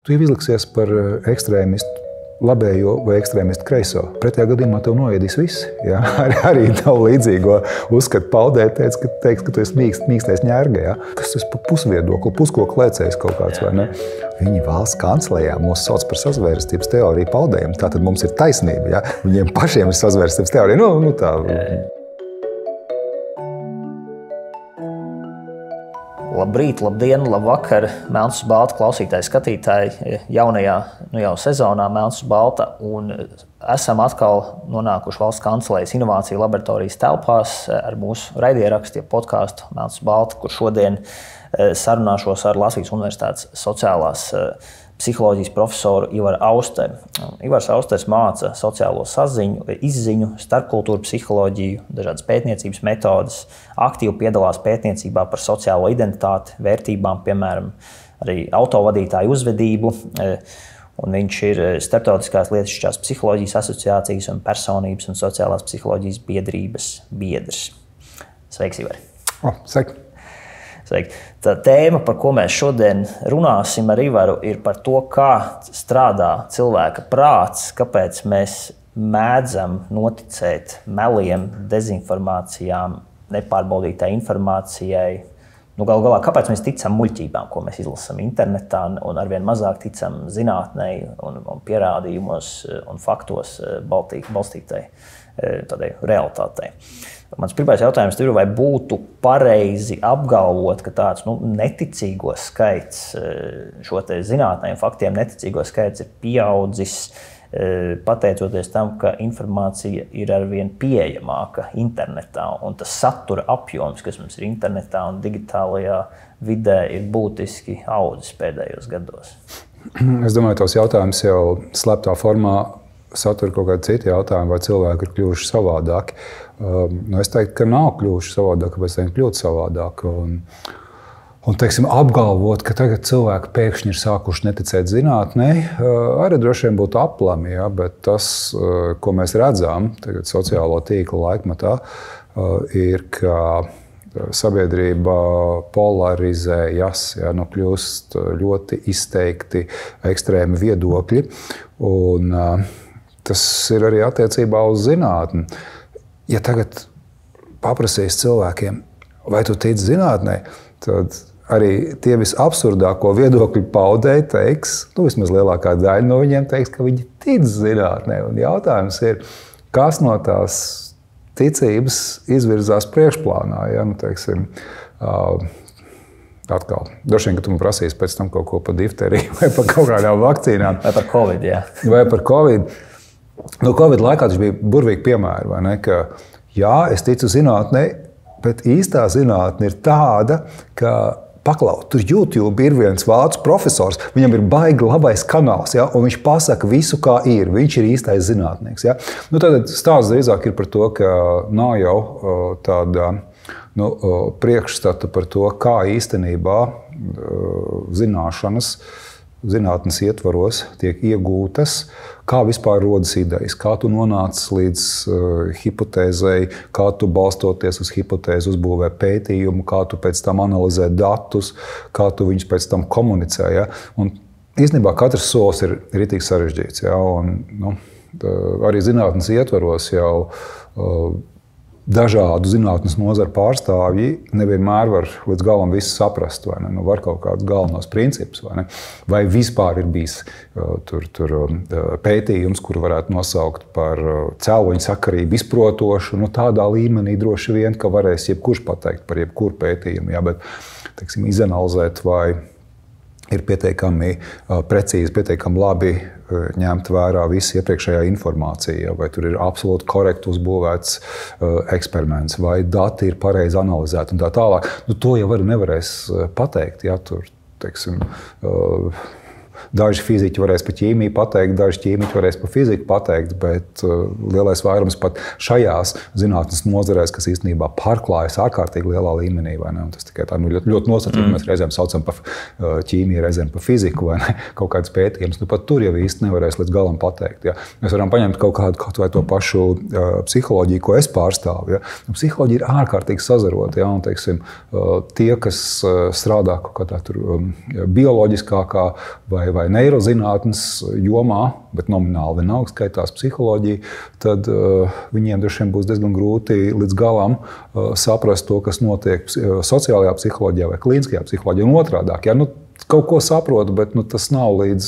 tu jau izliksies par ekstrēmistu labējo vai ekstrēmistu kreiso. Pretējā gadījumā tev noiedīs visi. Ja? Arī tavu līdzīgo uzskatu paudē teiks, ka tu esi mīkstais ņērga. Ja? Kas tas pa pusviedokli, puskoku lēcējs kaut kāds, vai ne? Viņi valsts kancelējā mūs sauc par sazvērstības teoriju paudējiem. Tātad mums ir taisnība. Ja? Viņiem pašiem ir sazvērstības teorija. Nu tā. Labrīt, labdien, labvakar, Melns uz balta klausītāji, skatītāji jaunajā jau sezonā Melns uz balta. Un esam atkal nonākuši valsts kancelējas inovāciju laboratorijas telpās ar mūsu raidierakstu podcastu Melns uz balta, kur šodien sarunāšos ar Latvijas Universitātes sociālās psiholoģijas profesoru Ivaru Austeri. Ivars Austers māca sociālo saziņu, izziņu, starpkultūru psiholoģiju, dažādas pētniecības metodas, aktīvi piedalās pētniecībā par sociālo identitāti, vērtībām, piemēram, arī autovadītāju uzvedību. Un viņš ir Starptautiskās lietišķās psiholoģijas asociācijas un personības un sociālās psiholoģijas biedrības biedrs. Sveiks, Ivari! Sveiki! Sveiki. Tā tēma, par ko mēs šodien runāsim ar Ivaru, ir par to, kā strādā cilvēka prāts, kāpēc mēs mēdzam noticēt meliem, dezinformācijām, nepārbaudītai informācijai. Galu galā, kāpēc mēs ticam muļķībām, ko mēs izlasām internetā, un arvien mazāk ticam zinātnei un pierādījumos un faktos balstītai tādai realitātei. Mans pirmais jautājums ir, vai būtu pareizi apgalvot, ka tāds neticīgo skaits, šo te zinātnē un faktiem neticīgo skaits ir pieaudzis, pateicoties tam, ka informācija ir arvien pieejamāka internetā, un tas satura apjoms, kas mums ir internetā un digitālajā vidē, ir būtiski audzis pēdējos gados? Es domāju, tos jautājumus jau slēptā formā satura kaut kādi citi jautājumi, vai cilvēki ir kļuvuši savādāki. Es teiktu, ka nav kļuvuši savādāk, kāpēc viņi kļūt savādāk. Un teiksim, apgalvot, ka tagad cilvēki pēkšņi ir sākuši neticēt zinātnē, arī droši vien būtu aplami, ja? Bet tas, ko mēs redzam tagad sociālo tīklu laikmatā, ir, ka sabiedrība polarizējas, ja? Kļūst ļoti izteikti ekstrēmi viedokļi. Un tas ir arī attiecībā uz zinātni. Ja tagad paprasīs cilvēkiem, vai tu tici zinātnē, tad arī tie visabsurdāko viedokļu paudēji teiks, vismaz lielākā daļa no viņiem teiks, ka viņi tic zinātnē. Un jautājums ir, kas no tās ticības izvirzās priekšplānā? Ja? Teiksim, atkal, droši vien, ka tu man prasīsi pēc tam kaut ko par difteriju vai par kaut kādām vakcīnām. Vai par Covid, jā. Vai par Covid. Covid laikā tas bija burvīgi piemēri, vai ne? Ka, jā, es ticu zinātnē, bet īstā zinātne ir tāda, ka paklaut, tur YouTube ir viens vācu profesors, viņam ir baigi labais kanāls, ja? Un viņš pasaka visu, kā ir. Viņš ir īstais zinātnieks. Ja? Tad stāsts drīzāk ir par to, ka nav jau tāda priekšstata par to, kā īstenībā zinātnes ietvaros tiek iegūtas, kā vispār rodas idejas, kā tu nonāc līdz hipotēzei, kā tu balstoties uz hipotēzi uzbūvē pētījumu, kā tu pēc tam analizē datus, kā tu viņus pēc tam komunicē. Ja? Un īstenībā katrs solis ir ritīgi sarežģīts. Ja? Un, arī zinātnes ietvaros jau dažādu zinātnes nozaru pārstāvji nevienmēr var līdz galam visu saprast, vai ne? Var kaut kādus galvenos principus, vai ne? Vai vispār ir bijis tur pētījums, kuru varētu nosaukt par cēloņu sakarību izprotošu, tādā līmenī droši vien, ka varēs jebkurš pateikt par jebkuru pētījumu, ja? Bet, teiksim, izanalizēt, vai ir pietiekami precīzi, pietiekami labi ņemt vērā visu iepriekšējā informācija, vai tur ir absolūti korekti uzbūvēts eksperiments, vai dati ir pareizi analizēti un tā tālāk. To jau nevarēs pateikt, ja tur, teiksim, daži fiziķi varēs par ķīmiju pateikt, daži ķīmiķi varēs par fiziku pateikt, bet lielais vairums pat šajās zinātnes nozarēs, kas īstenībā pārklājas ārkārtīgi lielā līmenī, vai ne? Un tas tikai tā ļoti nosacīti, mēs reizēm saucam par ķīmiju, reizēm par fiziku, vai ne? Kaut kāds pētījums, pat tur jau īsti nevarēs līdz galam pateikt. Ja? Mēs varam paņemt kaut vai to pašu psiholoģiju, ko es pārstāvu. Ja? Psiholoģija ir ārkārtīgi sazarota, ja? Un, teiksim, tie, kas strādā kaut kādā tur bioloģiskākā vai vai neirozinātnes jomā, bet nomināli vienalga skaitās psiholoģija, tad viņiem droši vien būs diezgan grūti līdz galam saprast to, kas notiek sociālajā psiholoģijā vai klīniskajā psiholoģijā un otrādāk. Ja? Kaut ko saprotu, bet tas nav līdz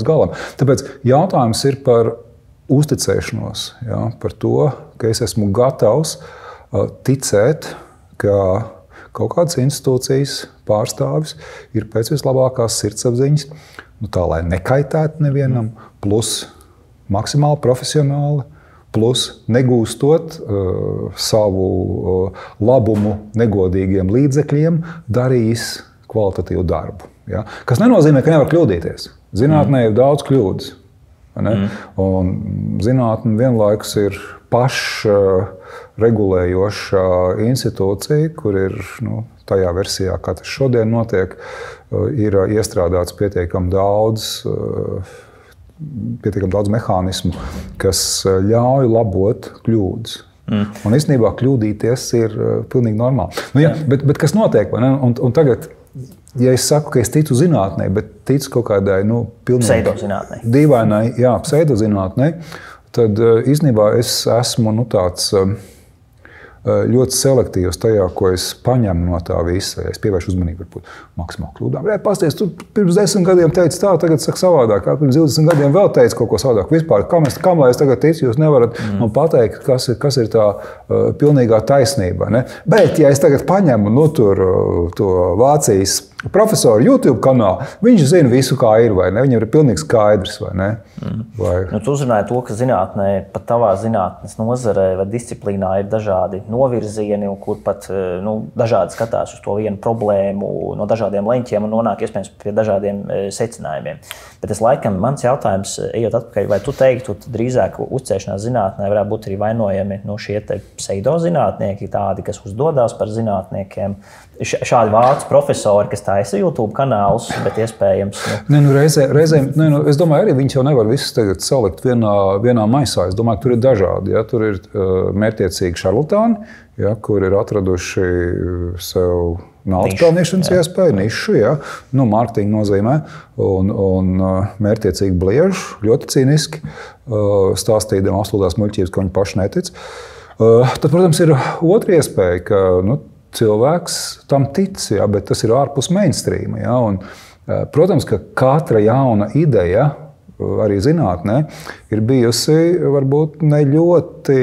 galam. Tāpēc jautājums ir par uzticēšanos, ja? Par to, ka es esmu gatavs ticēt, ka kaut kādas institūcijas pārstāvis ir pēc vislabākās sirdsapziņas, tā, lai nekaitētu nevienam, plus maksimāli profesionāli, plus negūstot savu labumu negodīgiem līdzekļiem, darījis kvalitatīvu darbu. Ja? Kas nenozīmē, ka nevar kļūdīties. Zinātnē ir daudz kļūdas. Un zinātne vienlaikus ir pašregulējoša institūcija, kur ir tajā versijā, kā tas šodien notiek, ir iestrādāts pietiekami daudz mehānismu, kas ļauj labot kļūdas. Un īstenībā kļūdīties ir pilnīgi normāli. Bet kas notiek? Un tagad, ja es saku, ka es ticu zinātnē, bet ticu kaut kādai pseidozinātnei, dīvainai, pseidozinātnei, tad īstenībā es esmu tāds ļoti selektīvs tajā, ko es paņemu no tā visa. Es pievēršu uzmanību varbūt maksimāli kļūdām. Pasties, tu pirms 10 gadiem teici tā, tagad saka savādāk. Pirms 20 gadiem vēl teici kaut ko savādāk. Vispār, kam lai es tagad ticu, jūs nevarat man pateikt, kas ir tā pilnīgā taisnība. Ne? Bet, ja es tagad paņemu to Vācijas profesoru YouTube kanālu, viņš zina visu, kā ir, vai ne? Viņam ir pilnīgi skaidrs, vai ne? Tu uzrunāji to, ka zinātnē, pat tavā zinātnes nozarē vai disciplīnā ir dažādi novirzieni, un kur pat dažādi skatās uz to vienu problēmu no dažādiem leņķiem un nonāk iespējams pie dažādiem secinājumiem. Bet mans jautājums, ejot atpakaļ, vai tu teiktu, drīzāk uzticēšanās zinātnē varētu būt arī vainojami šie pseidozinātnieki, tādi, kas uzdodas par zinātniekiem, šādi vācu profesori, kas taisa YouTube kanālus, bet iespējams... Reizēm, es domāju, arī viņš jau nevar visus tagad salikt vienā maisā. Es domāju, ka tur ir dažādi. Ja? Tur ir mērķiecīgi šarlatāni, ja? Kur ir atraduši sev naudas pelnīšanas iespēju, nišu, ja? Mārketinga nozīmē, un mērķiecīgi blieži, ļoti cīniski, stāstīdami absolūtās muļķības, ka viņi paši netic. Tad, protams, ir otra iespēja, ka cilvēks tam tic, ja, bet tas ir ārpus mainstreama. Ja, un, protams, ka katra jauna ideja, arī zinātnē, ir bijusi varbūt ne ļoti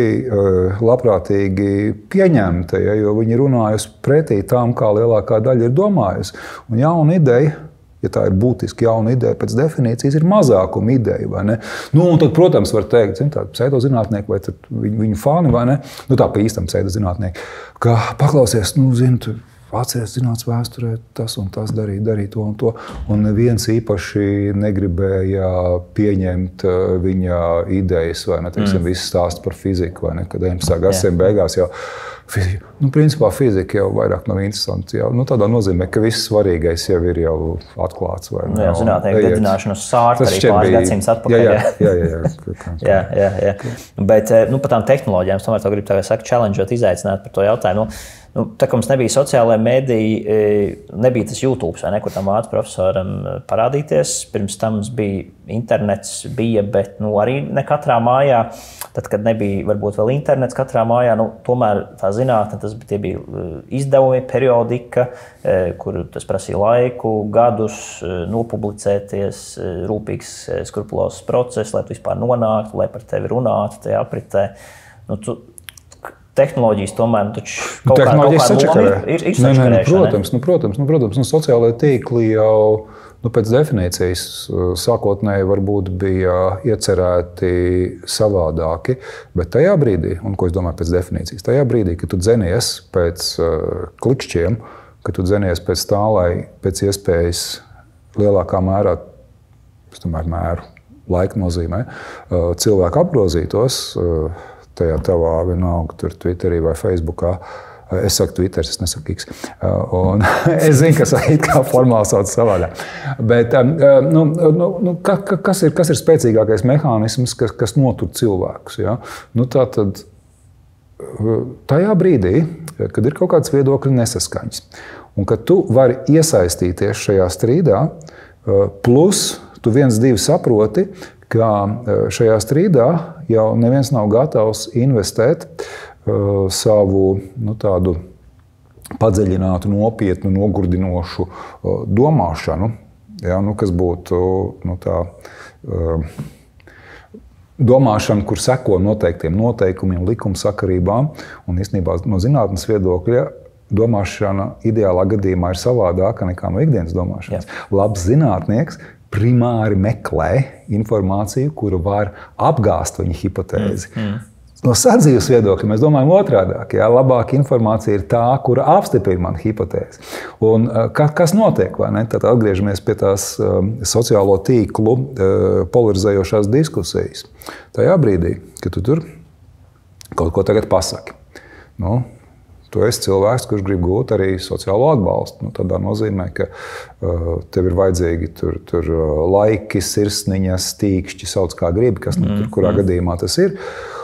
labprātīgi pieņemta, ja, jo viņi runājusi pretī tām, kā lielākā daļa ir domājusi. Un jauna ideja, ja tā ir būtiski jauna ideja, pēc definīcijas ir mazākuma ideja, vai ne? Un tad, protams, var teikt, tādi pseidozinātnieki, vai tad viņu fani, vai ne? Tā pa īstam pseidozinātnieki, ka paklausies, tu atceries zinātnes vēsturē, tas un tas darīja to un to, un neviens īpaši negribēja pieņemt viņa idejas, vai ne? Teiksim, viss stāsts par fiziku, vai ne? Kad 19. gadsimta beigās jau fizika. Principā fizika jau vairāk nav interesanti. Tādā nozīmē, ka viss svarīgais jau ir atklāts. Vai, zinātnieki dedzināšanu uz sārtu arī pāris gadsimtus atpakaļ. Jā. Bet par tām tehnoloģijām, es tomēr gribu tagad challengeot, izaicināt par to jautājumu. Tā kā mums nebija sociālajā mēdī, nebija tas YouTube, vai ne, kur tam vācu profesoram parādīties. Pirms tam bija internets, bet arī ne katrā mājā. Tad, kad nebija varbūt vēl internets katrā mājā, tomēr tā zinātne, tie bija izdevumi, periodika, kur tas prasīja laiku, gadus, nopublicēties, rūpīgs, skrupulozs process, lai tu vispār nonāktu, lai par tevi runātu tajā apritē. Tehnoloģijas tomēr kaut kādā ir sačakarēšana. Protams, sociālajie tīkli jau pēc definīcijas sākotnēji varbūt bija iecerēti savādāki, bet tajā brīdī, un ko es domāju pēc definīcijas, tajā brīdī, kad tu dzenies pēc klikšķiem, kad tu dzenies pēc tā, lai pēc iespējas lielākā mērā, es tomēr mēru laika nozīmē, cilvēku apgrozītos, tajā tavā vienalga, tur Twitterī vai Facebookā. Es saku Twitter, es nesaku X. Un es zinu, kas kā formāli sauc savādāk. Bet kas ir spēcīgākais mehānisms, kas notur cilvēkus? Ja? Tātad tajā brīdī, kad ir kaut kāds viedokļu nesaskaņas, un kad tu vari iesaistīties šajā strīdā, Plus, tu 1-2 saproti, ka šajā strīdā jau neviens nav gatavs investēt savu tādu padziļinātu, nopietnu, nogurdinošu domāšanu, kas būtu tā domāšana, kur seko noteiktiem noteikumiem, likumsakarībām, un īstenībā no zinātnes viedokļa domāšana ideālā gadījumā ir savādāka nekā no ikdienas domāšanas. Labs zinātnieks primāri meklē informāciju, kuru var apgāzt viņa hipotēzi. No sadzīves viedokļa mēs domājam otrādāk. Labāka informācija ir tā, kura apstiprina manu hipotēzi. Un kas notiek? Vai ne? Tad atgriežamies pie tās sociālo tīklu polarizējošās diskusijas. Tajā brīdī, kad tu tur kaut ko tagad pasaki, tu esi cilvēks, kurš grib gūt arī sociālo atbalstu. Tādā nozīmē, ka tev ir vajadzīgi tur laiki, sirsniņas, tīkšķi, sauc kā gribi, kas tur kurā gadījumā tas ir.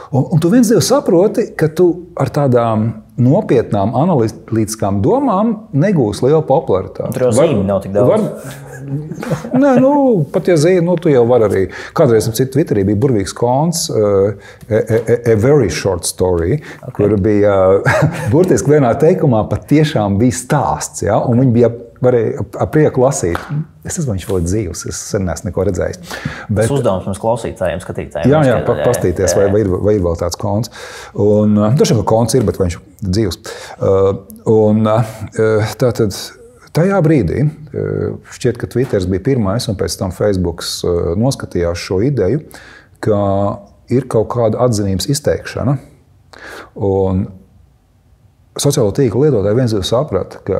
Un tu 1-2 saproti, ka tu ar tādām nopietnām analītiskām domām negūsi lielu popularitāti. Tur jau zīmi nav tik daudz. Nē, pat ja zīmi, tu jau vari arī. Kādreiz Twitterī bija burvīgs konts, a very short story, kur bija burtiski vienā teikumā patiešām bija stāsts, un viņi varēja ar prieku lasīt. Es nezinu, viņš vēl ir dzīvs, es sen neesmu neko redzējis. Tas uzdevums mums klausītājiem, skatītājiem. Jā, pastīties, vai ir vēl tāds konts. Droši vien, ka konts ir, bet viņš ir dzīvs. Tātad tajā brīdī šķiet, ka Twitters bija pirmais, un pēc tam Facebooks noskatījās šo ideju, ka ir kaut kāda atzinības izteikšana. Un sociālo tīklu lietotāji 1-2 saprata, ka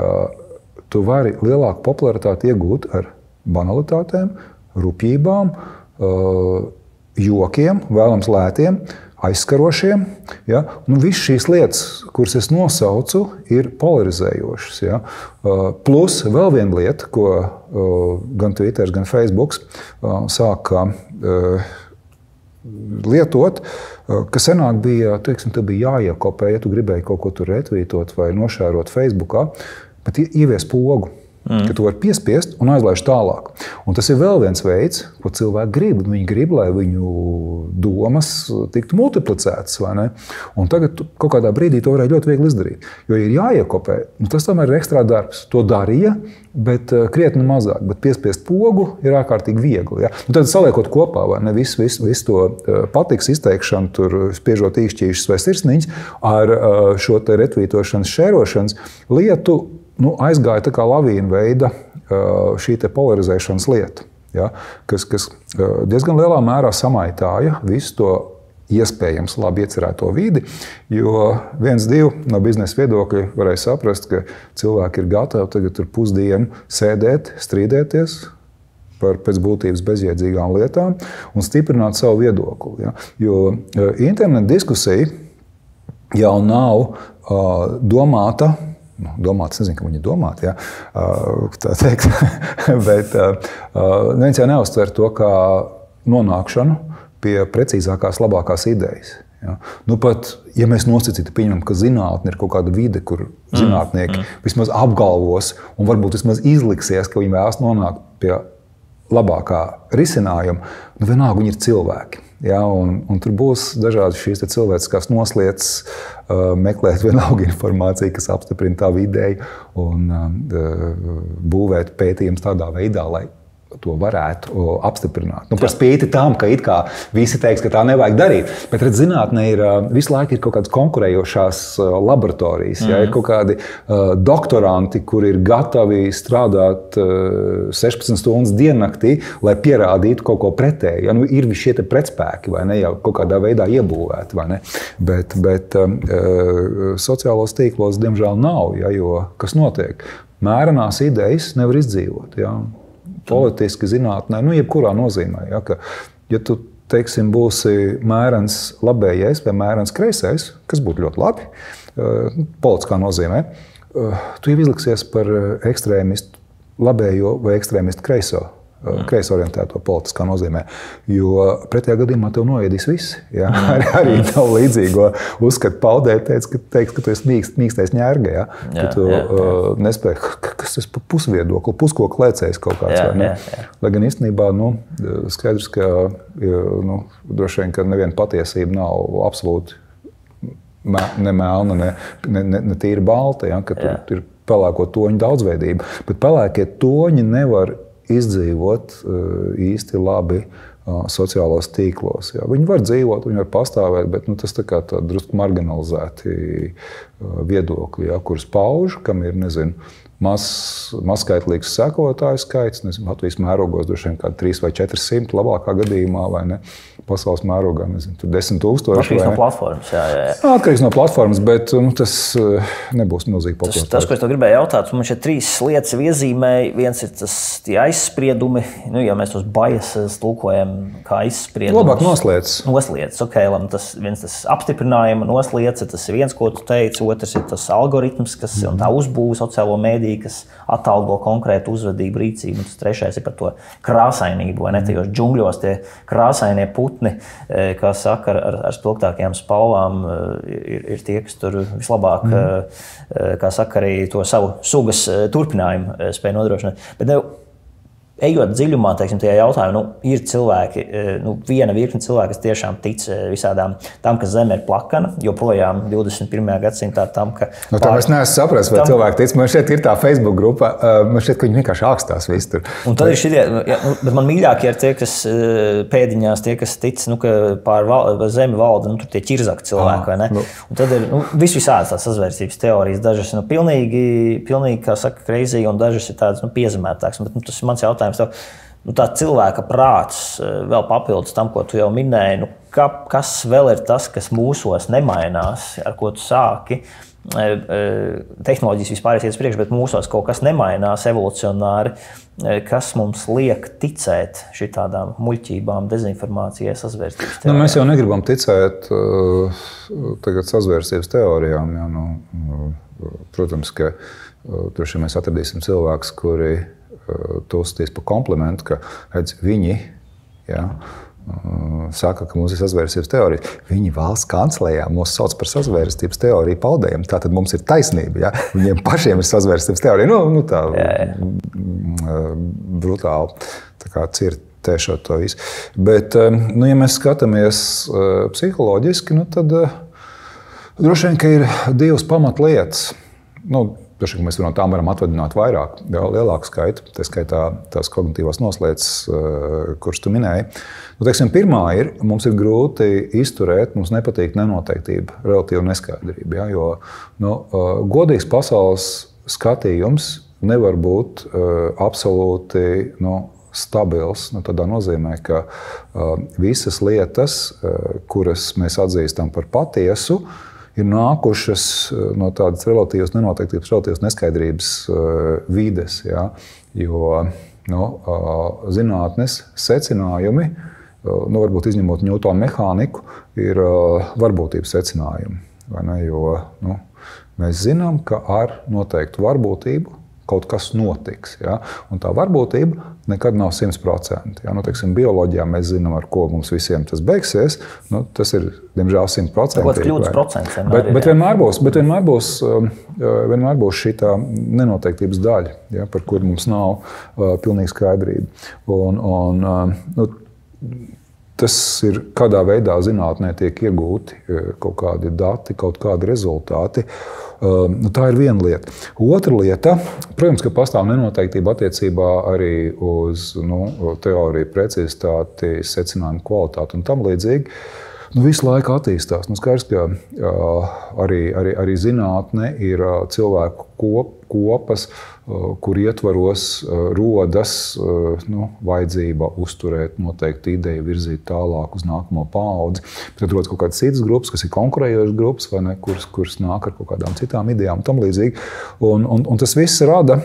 tu vari lielāku popularitāti iegūt ar banalitātēm, rupjībām, jokiem, vēlams lētiem, aizskarošiem. Visas šīs lietas, kuras es nosaucu, ir polarizējošas. Plus vēl viena lieta, ko gan Twitter, gan Facebook sāka lietot, ka senāk bija, tev bija jāiekopē, ja tu gribēji kaut ko tur retvītot vai nošērot Facebookā, bet ievies pogu, ka tu vari piespiest un aizlaiž tālāk. Un tas ir vēl viens veids, ko cilvēki grib. Viņi grib, lai viņu domas tiktu multiplicētas, vai ne? Un tagad kaut kādā brīdī to varēja ļoti viegli izdarīt. Jo ir jāiekopē, tas tomēr ir ekstrā darbs. To darīja, bet krietni mazāk. Bet piespiest pogu ir ārkārtīgi viegli. Tad saliekot kopā, vai ne, visu to patiks izteikšanu, tur spiežot īkšķīšas vai sirsniņas, ar šo te retvītošanas, šērošanas lietu, aizgāja tā kā lavīna veida šī te polarizēšanas lieta, kas diezgan lielā mērā samaitāja visu to iespējams labi iecerēto vidi, jo 1-2 no biznesa viedokļa varēja saprast, ka cilvēki ir gatavi tagad tur pusdienu sēdēt, strīdēties par pēc būtības bezjēdzīgām lietām un stiprināt savu viedokli. Jo interneta diskusija jau nav domāta, es nezinu, ka viņi ir domāti, tā teikt, bet neviens jau neuztver to kā nonākšanu pie precīzākās, labākās idejas. Pat, ja mēs nosacīti pieņemam, ka zinātne ir kaut kāda vide, kur zinātnieki vismaz apgalvos un varbūt vismaz izliksies, ka viņi vēlas nonākt pie labākā risinājuma, vienalga viņi ir cilvēki. Un tur būs dažādi šīs cilvēciskās noslietas, meklēt vienalga informāciju, kas apstiprina tavu ideju un būvēt pētījumus tādā veidā, lai to varētu apstiprināt. Par spīti tam, ka it kā visi teiks, ka tā nevajag darīt. Bet, redz, zinātnē ir visu laiku ir kaut kādas konkurējošās laboratorijas. Ir kaut kādi doktoranti, kuri ir gatavi strādāt 16 stundas diennaktī, lai pierādītu kaut ko pretēju. Ir šie te pretspēki, vai ne, jau kaut kādā veidā iebūvēti, vai ne? Bet sociālos tīklos, diemžēl, nav, jo kas notiek? Mērenās idejas nevar izdzīvot, politiski, zinātnē, jebkurā nozīmē. Ka, ja tu, teiksim, būsi mērens labējais vai mērens kreisais, kas būtu ļoti labi, politiskā nozīmē, tu jau izliksies par ekstrēmistu labējo vai ekstrēmistu kreiso kreisorientēto politiskā nozīmē. Jo pretējā gadījumā tev noiedīs visi. Ja? Arī tavu līdzīgo uzskatu paudēt, teiks, ka tu esi mīkstais ņērga. Ja? Ka tu nespēj, kas tas pa pusviedokli, puskoku lēcējs kaut kāds. Lai gan īstenībā skaidrs, ka droši vien, ka neviena patiesība nav absolūti ne melna, ne tīri balta, ja? Ka tur ir pelēko toņu daudzveidība. Bet pelēkie toņi nevar izdzīvot īsti labi sociālos tīklos. Jā. Viņi var dzīvot, viņi var pastāvēt, bet tas tā kā drusku marginalizēti viedokļi, jā, kurus pauž, kam ir, mazskaitlīgs sekotāju skaits, Latvijas mērogos droši vien kādi 300 vai 400 labākā gadījumā, vai ne? Pasaules mērogā, tur 10 000. Atkarīgs no platformas, jā. Atkarīgs no platformas, bet tas nebūs milzīgi populārs. Tas, ko es tev gribēju jautāt, man šeit 3 lietas iezīmēja. Viens ir tie aizspriedumi, ja mēs tos biases tulkojam kā aizspriedumus. Labāk nosliec. Nosliec, ok, viens tas apstiprinājuma nosliec, tas ir viens, ko tu teici, otrs ir tas algoritms, kas un tā uzbūve sociālo mēdīju, kas atalgo konkrētu uzvedību, rīcību, un tas trešais ir par to krāsainību, vai ne, tajos džungļos tie krāsainie putni, kā saka, ar spilgtākajām spalvām ir tie, kas tur vislabāk, kā saka, arī to savu sugas turpinājumu spēj nodrošināt. Bet ejot dziļumā, teiksim, tajā jautājumā, ir cilvēki, viena virkne cilvēki, kas tiešām tic visādām tam, ka Zeme ir plakana, joprojām 21. gadsimtā tam, ka... Tā es neesmu saprast, vai cilvēki tic. Man šeit ir tā Facebook grupa, man šeit, ka viņi vienkārši ākstās visu tur. Un tad ir šitie, bet man mīļākie ir tie, kas pēdiņās, tie, kas tic, ka pār Zemi valda, tur tie ķirzaki cilvēki, vai ne? Un tad ir visādas tās sazvērstības teorijas, dažas pilnīgi, kā saka, crazy, un dažas ir tādas piezemētākas. Bet tas ir mans jautājums. Tā cilvēka prāts vēl papildus tam, ko tu jau minēji, kas vēl ir tas, kas mūsos nemainās, ar ko tu sāki? Tehnoloģijas vispār iet uz priekšu, bet mūsos kaut kas nemainās evolucionāri, kas mums liek ticēt šitādām muļķībām, dezinformācijai, sazvērstības teorijām. Mēs jau negribam ticēt tagad sazvērstības teorijām. Jā, protams, ka droši mēs atradīsim cilvēkus, kuri to uzskatīs par komplimentu, ka viņi saka, ka mums ir sazvērstības teorija. Viņi valsts kancelējā mūs sauc par sazvērstības teoriju paudējiem. Tātad mums ir taisnība. Ja? Viņiem pašiem ir sazvērstības teorija. Tā brutāli tā kā cirtēšot to visu. Bet, ja mēs skatāmies psiholoģiski, tad droši vien, ka ir 2 pamatlietas. Droši vien, ka mēs no tām varam atvadināt vairāk, lielāku skaitu, tā skaitā tās kognitīvās noslēdzes, kuras tu minēji. Pirmā ir, mums ir grūti izturēt, mums nepatīk nenoteiktība, relatīva neskaidrība. Ja, jo godīgs pasaules skatījums nevar būt absolūti stabils. Tādā nozīmē, ka visas lietas, kuras mēs atzīstam par patiesu, ir nākušas no tādas relatīvas nenoteiktības, relatīvas neskaidrības vides. Ja? Jo zinātnes secinājumi, varbūt izņemot Ņūtona mehāniku, ir varbūtības secinājumi. Vai ne? Jo mēs zinām, ka ar noteiktu varbūtību kaut kas notiks. Ja? Un tā varbūtība nekad nav 100%. Ja? Bioloģijā mēs zinām, ar ko mums visiem tas beigsies. Tas ir, diemžēl, 100%. Kaut kļūdas procents. Bet vienmēr būs šī tā nenoteiktības daļa, ja? Par kuru mums nav pilnīga skaidrība. Tas ir, kādā veidā zinātnē tiek iegūti kaut kādi dati, kaut kādi rezultāti. Tā ir viena lieta. Otra lieta, protams, ka pastāv nenoteiktība attiecībā arī uz teoriju precizitāti, secinājumu kvalitāti un tam līdzīgi. Visu laiku attīstās. Skaidrs, ka arī zinātne ir cilvēku kopas, kur ietvaros rodas vajadzība uzturēt noteikti ideju, virzīt tālāk uz nākamo paudzi. Tad rodas kaut kādas citas grupas, kas ir konkurējošas grupas, vai ne, kuras nāk ar kaut kādām citām idejām un tam līdzīgi. Un tas viss rada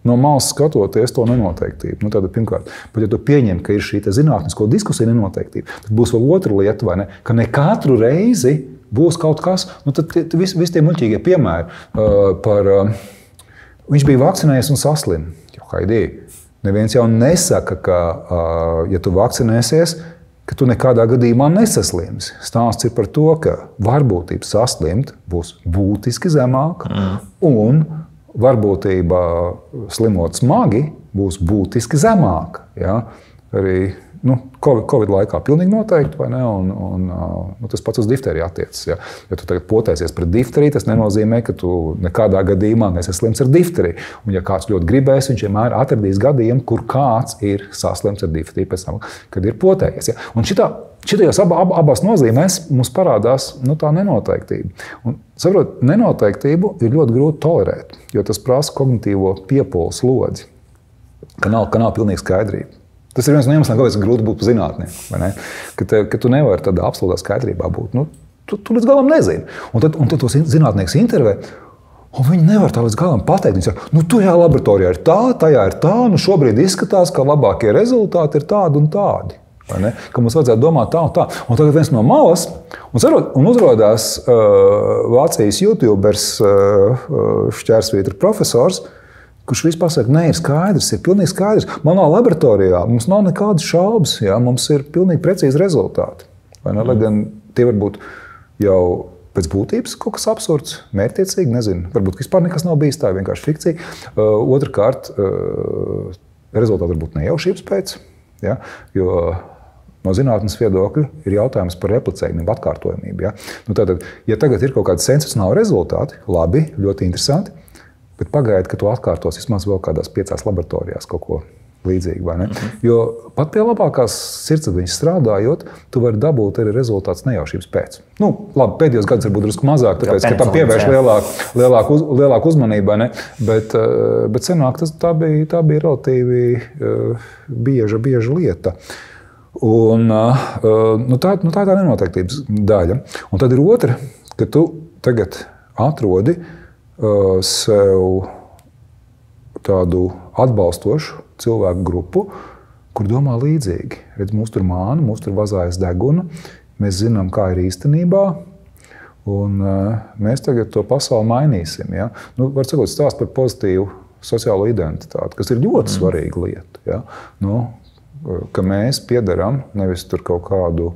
no malas skatoties to nenoteiktību. Tātad, pirmkārt, pat ja tu pieņem, ka ir šī zinātnisko diskusija nenoteiktība, tad būs vēl otra lieta, vai ne, ka ne katru reizi būs kaut kas, tad visi tie muļķīgie piemēri par viņš bija vakcinējies un saslima. Neviens jau nesaka, ka, ja tu vakcinēsies, ka tu nekādā gadījumā nesaslimsi. Stāsts ir par to, ka varbūtība saslimt būs būtiski zemāka, un varbūtība slimot smagi būs būtiski zemāka. Ja? Arī Covid laikā pilnīgi noteikti, vai ne? Un tas pats uz difteriju attiecas. Ja? Ja tu tagad potēsies pret difteriju, tas nenozīmē, ka tu nekādā gadījumā nesaslims ar difteriju. Un ja kāds ļoti gribēs, viņš vienmēr atradīs gadījumu, kur kāds ir saslims ar difteriju pēc tam, kad ir potējies. Ja? Un šitajās abās nozīmēs mums parādās tā nenoteiktība. Un, saprot, nenoteiktību ir ļoti grūti tolerēt, jo tas prasa kognitīvo piepūles slodzi, ka nav pilnīgi skaidrība. Tas ir viens no iemesliem, kāpēc grūti būt par zinātnieku. Ka tu nevari tādā absolūtā skaidrībā būt. Tu līdz galam nezini. Un tad tos zinātnieks intervē, un viņi nevar tā līdz galam pateikt. Viņi saka, tajā laboratorijā ir tā, tajā ir tā, šobrīd izskatās, ka labākie rezultāti ir tādi un tādi. Ka mums vajadzētu domāt tā un tā. Un tagad viens no malas, un uzrodās Vācijas YouTubers šķērsvītra profesors, kurš vispār saka, ir skaidrs, ir pilnīgi skaidrs. Manā laboratorijā mums nav nekādas šaubas, ja? Mums ir pilnīgi precīzi rezultāti. Lai gan tie varbūt jau pēc būtības kaut kas absurds, mērķtiecīgi, nezinu. Varbūt vispār nekas nav bijis, tā ir vienkārši fikcija. Otrkārt, rezultāti varbūt nejaušības pēc, ja? Jo no zinātnes viedokļa ir jautājums par replicējumību, atkārtojamību. Ja? Tātad, ja tagad ir kaut kādi sensacionāli rezultāti, labi, ļoti interesanti, bet pagaidi, ka tu atkārtos vismaz vēl kādās 5 laboratorijās kaut ko līdzīgu. Vai ne? Jo pat pie labākās sirdsapziņas strādājot, tu vari dabūt arī rezultāts nejaušības pēc. Labi, pēdējos gados varbūt drusku mazāk, tāpēc, ka tam pievērš lielāku uzmanību. Bet senāk tā bija relatīvi bieža lieta. Un, tā ir tā nenoteiktības daļa. Un tad ir otra, ka tu tagad atrodi sev tādu atbalstošu cilvēku grupu, kur domā līdzīgi. Redz, mūs tur māna, mūs tur vazājas deguna, mēs zinām, kā ir īstenībā, un mēs tagad to pasauli mainīsim. Ja? Var sakot, stāst par pozitīvu sociālo identitāti, kas ir ļoti svarīga lieta. Ja? Ka mēs piederam nevis tur kaut kādu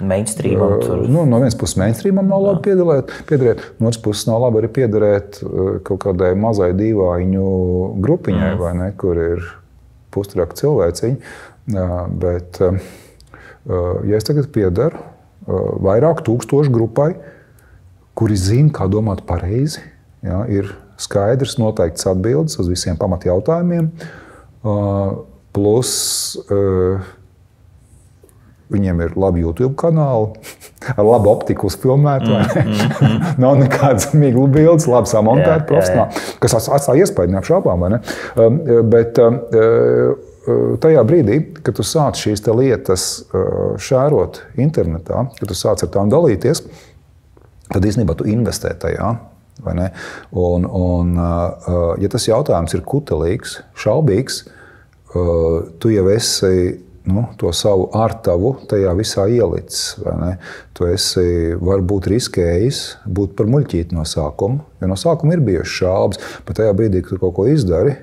mainstreamam. No vienas puses mainstreamam nav labi piederēt, no otras puses nav labi arī piederēt kaut kādai mazai dīvāņu grupiņai, vai ne, kur ir pustraka cilvēciņi. Bet, ja es tagad piederu vairāk tūkstošu grupai, kuri zina, kā domāt pareizi, ja, ir skaidrs noteikts atbildes uz visiem pamatjautājumiem, plus viņiem ir labi YouTube kanāli, ar labu optiku uzfilmētu. Nav nekādas miglu bildes, labi samontēti profesionāli, kas atstāja iespēju neapšaubām. Bet tajā brīdī, kad tu sāc šīs lietas šērot internetā, kad tu sāc ar tām dalīties, tad īstenībā tu investē tajā. Vai ne? Un, ja tas jautājums ir kutelīgs, šaubīgs, tu jau esi to savu ārtavu tajā visā ielicis. Tu esi varbūt riskējis būt par muļķīti no sākuma, jo no sākuma ir bijušas šaubas, bet tajā brīdī, kad tu kaut ko izdari,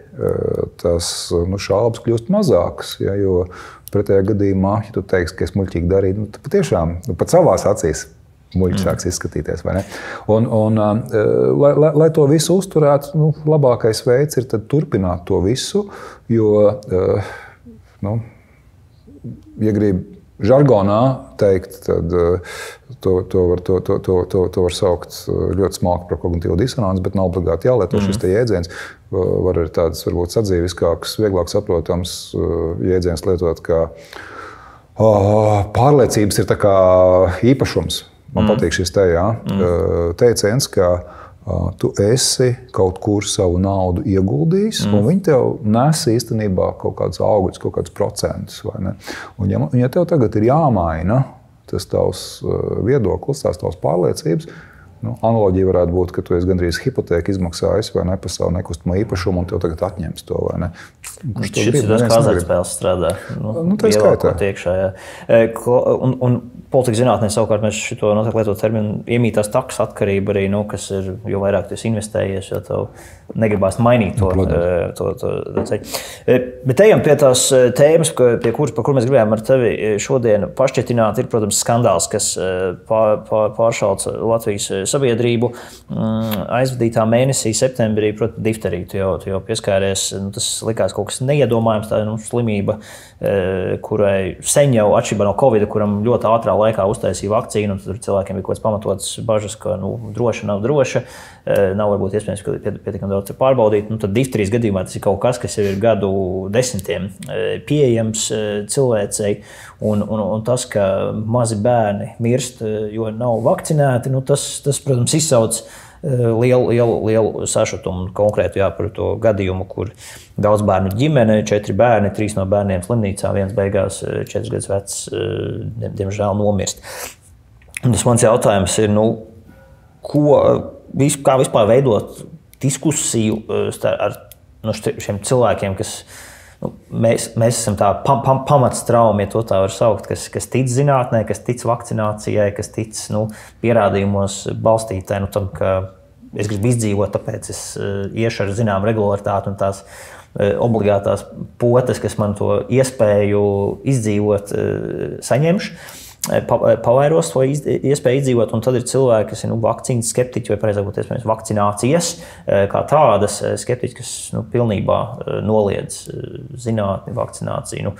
tas šaubas kļūst mazākas, ja, jo pretējā gadījumā, ja tu teiksi, ka es muļķīgi darīju, tad patiešām pat savās acīs muļķi sāks izskatīties. Vai ne? Un, lai to visu uzturētu, labākais veids ir tad turpināt to visu, jo ja grib žargonā teikt, tad to var saukt ļoti smalki par kognitīvo disonanci, bet nav obligāti jālieto šis te jēdziens. Var arī tāds varbūt sadzīviskāks, vieglāk saprotams jēdziens lietot, ka pārliecības ir tā kā īpašums. Man patīk šis teiciens, ka tu esi kaut kur savu naudu ieguldījis, un viņi tev nes īstenībā kaut kādus augļus, kaut kādus procentus. Vai ne? Un ja tev tagad ir jāmaina tas tavs viedoklis, tās tavs pārliecības, Analoģija varētu būt, ka tu esi gandrīz hipotēku izmaksājis vai ne par savu nekustamo īpašumu, un tev tagad atņems to, vai ne? Šis ir tas, kā azartspēles strādā. Tā skaitā. Iekšā, un politikas zinātnē savukārt mēs šito noteikti lietot terminu iemītās takas atkarība arī, kas ir, jo vairāk tu esi investējies, jo tev negribās mainīt to ceļu. Bet ejam pie tās tēmas, par kur mēs gribējām ar tevi šodien pašķetināt, ir, protams, skandāls, kas pāršauc Latvijas sabiedrību. Aizvadītā mēnesī, septembrī, protams, difterija, tu jau pieskāries, tas likās kaut kas neiedomājams, tā ir slimība, kurai sen jau atšķirībā no Covid, kuram ļoti ātrā laikā uztaisīja vakcīnu, un tur cilvēkiem bija kaut kāds pamatots bažas, ka droša nav droša, nav varbūt iespējams pietiekami daudz pārbaudīt. Tad difterijas gadījumā tas ir kaut kas, kas ir gadu desmitiem pieejams cilvēcei, un tas, ka mazi bērni mirst, jo nav vakcinēti, tas, protams, izsauc lielu sašutumu konkrētu par to gadījumu, kur daudz bērnu ģimene, 4 bērni, 3 no bērniem slimnīcā, viens beigās 4 gadus vecs, diemžēl nomirst. Un tas mans jautājums ir, kā vispār veidot diskusiju ar šiem cilvēkiem, kas mēs esam tā pamatstraumi, ja to tā var saukt, kas tic zinātnē, kas tic vakcinācijai, kas tic pierādījumos balstītai, tam, ka es gribu izdzīvot, tāpēc es iešu ar zināmu regularitāti un tās obligātās potes, kas man to iespēju izdzīvot, saņemšu. Pavairos to iespēju izdzīvot, un tad ir cilvēki, kas ir vakcīnas skeptiķi, vai pareizāk būtu iespējams vakcinācijas kā tādas skeptiķi, kas pilnībā noliedz zinātni, vakcināciju.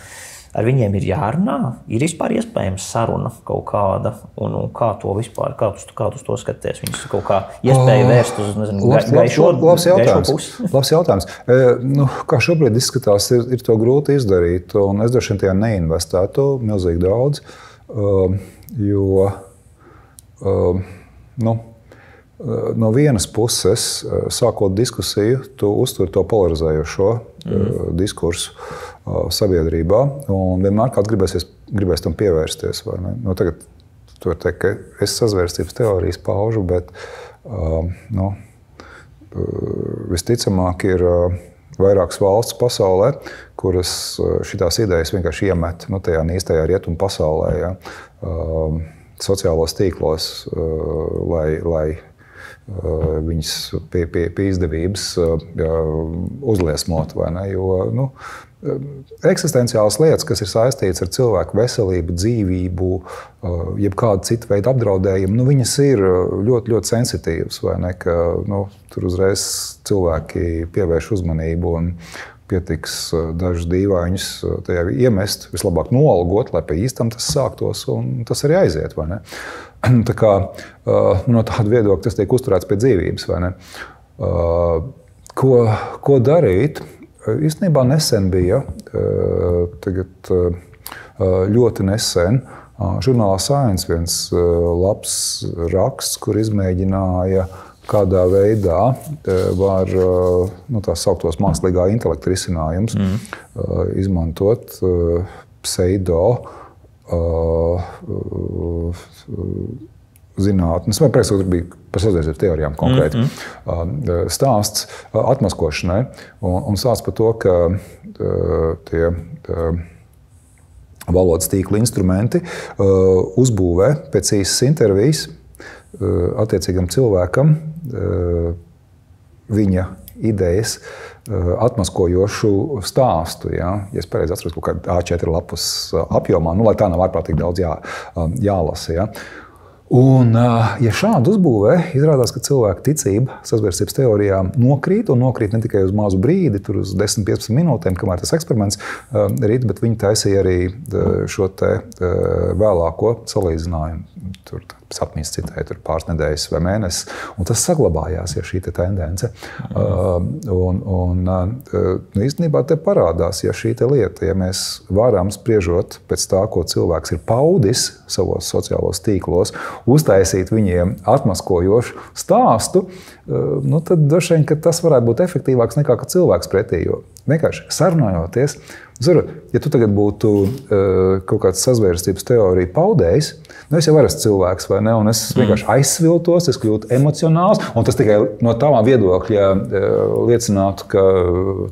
Ar viņiem ir jārunā, ir vispār iespējams saruna kaut kāda, un kā to vispār, kā tu to skaties? Viņus kaut kā iespēja vērst uz gaišo pusi? Labs jautājums. Kā šobrīd izskatās, ir to grūti izdarīt, un es droši vien tajā neinvestētu milzīgi daudz. Jo no vienas puses, sākot diskusiju, tu uztur to polarizējošo diskursu sabiedrībā, un vienmēr kāds gribēs tam pievērsties. Vai ne? Tagad tu vari teikt, ka es sazvērstības teorijas paužu, bet visticamāk ir vairākas valsts pasaulē, kuras šitās idejas vienkārši iemet tajā īstajā rietumu pasaulē, sociālos tīklos, lai viņas pie izdevības uzliesmot. Vai ne? Jo eksistenciālas lietas, kas ir saistītas ar cilvēku veselību, dzīvību, jebkādu citu veidu apdraudējumu, viņas ir ļoti, ļoti sensitīvas. Vai ne? Ka, tur uzreiz cilvēki pievērš uzmanību un pietiks dažus dīvainus tajā iemest, vislabāk noalgot, lai pa īstam tas sāktos, un tas arī aiziet. Vai ne? Tā kā no tāda viedokļa tas tiek uzturēts pie dzīvības. Vai ne? Ko darīt? Īstenībā nesen bija, tagad ļoti nesen, žurnālā Science viens labs raksts, kur izmēģināja, kādā veidā var tās sauktos mākslīgā intelekta risinājums izmantot pseido zinātnes, vai priekšsāk tur bija par sazvērstības teorijām konkrēti stāsts atmaskošanai, un stāsts par to, ka tie valodas tīkla instrumenti uzbūvē pēc īsas intervijas attiecīgam cilvēkam viņa idejas atmaskojošu stāstu. Ja es pareizi atceros, kaut kādā A4 lapus apjomā, lai tā nav ārprātīgi daudz jālasa. Ja. Un, ja šādi uzbūvē, izrādās, ka cilvēka ticība sazvērstības teorijām nokrīt, un nokrīt ne tikai uz mazu brīdi, tur uz 10-15 minūtēm, kamēr tas eksperiments rīt, bet viņi taisīja arī šo te vēlāko salīdzinājumu. Tur sapņas citēja, tur pāris nedēļas vai mēnesis, un tas saglabājās, ja šī tendence. Īstenībā te parādās, ja šī lieta, ja mēs varam spriežot pēc tā, ko cilvēks ir paudis savos sociālos tīklos, uztaisīt viņiem atmaskojošu stāstu, tad droši vien, ka tas varētu būt efektīvāks nekā cilvēks pretī, jo vienkārši sarunājoties, Ja tu tagad būtu kaut kāds sazvērstības teorija paudējs, es jau esmu cilvēks, vai ne? Un es vienkārši aizsviltos, es kļūtu emocionāls, un tas tikai no tavā viedokļa liecinātu, ka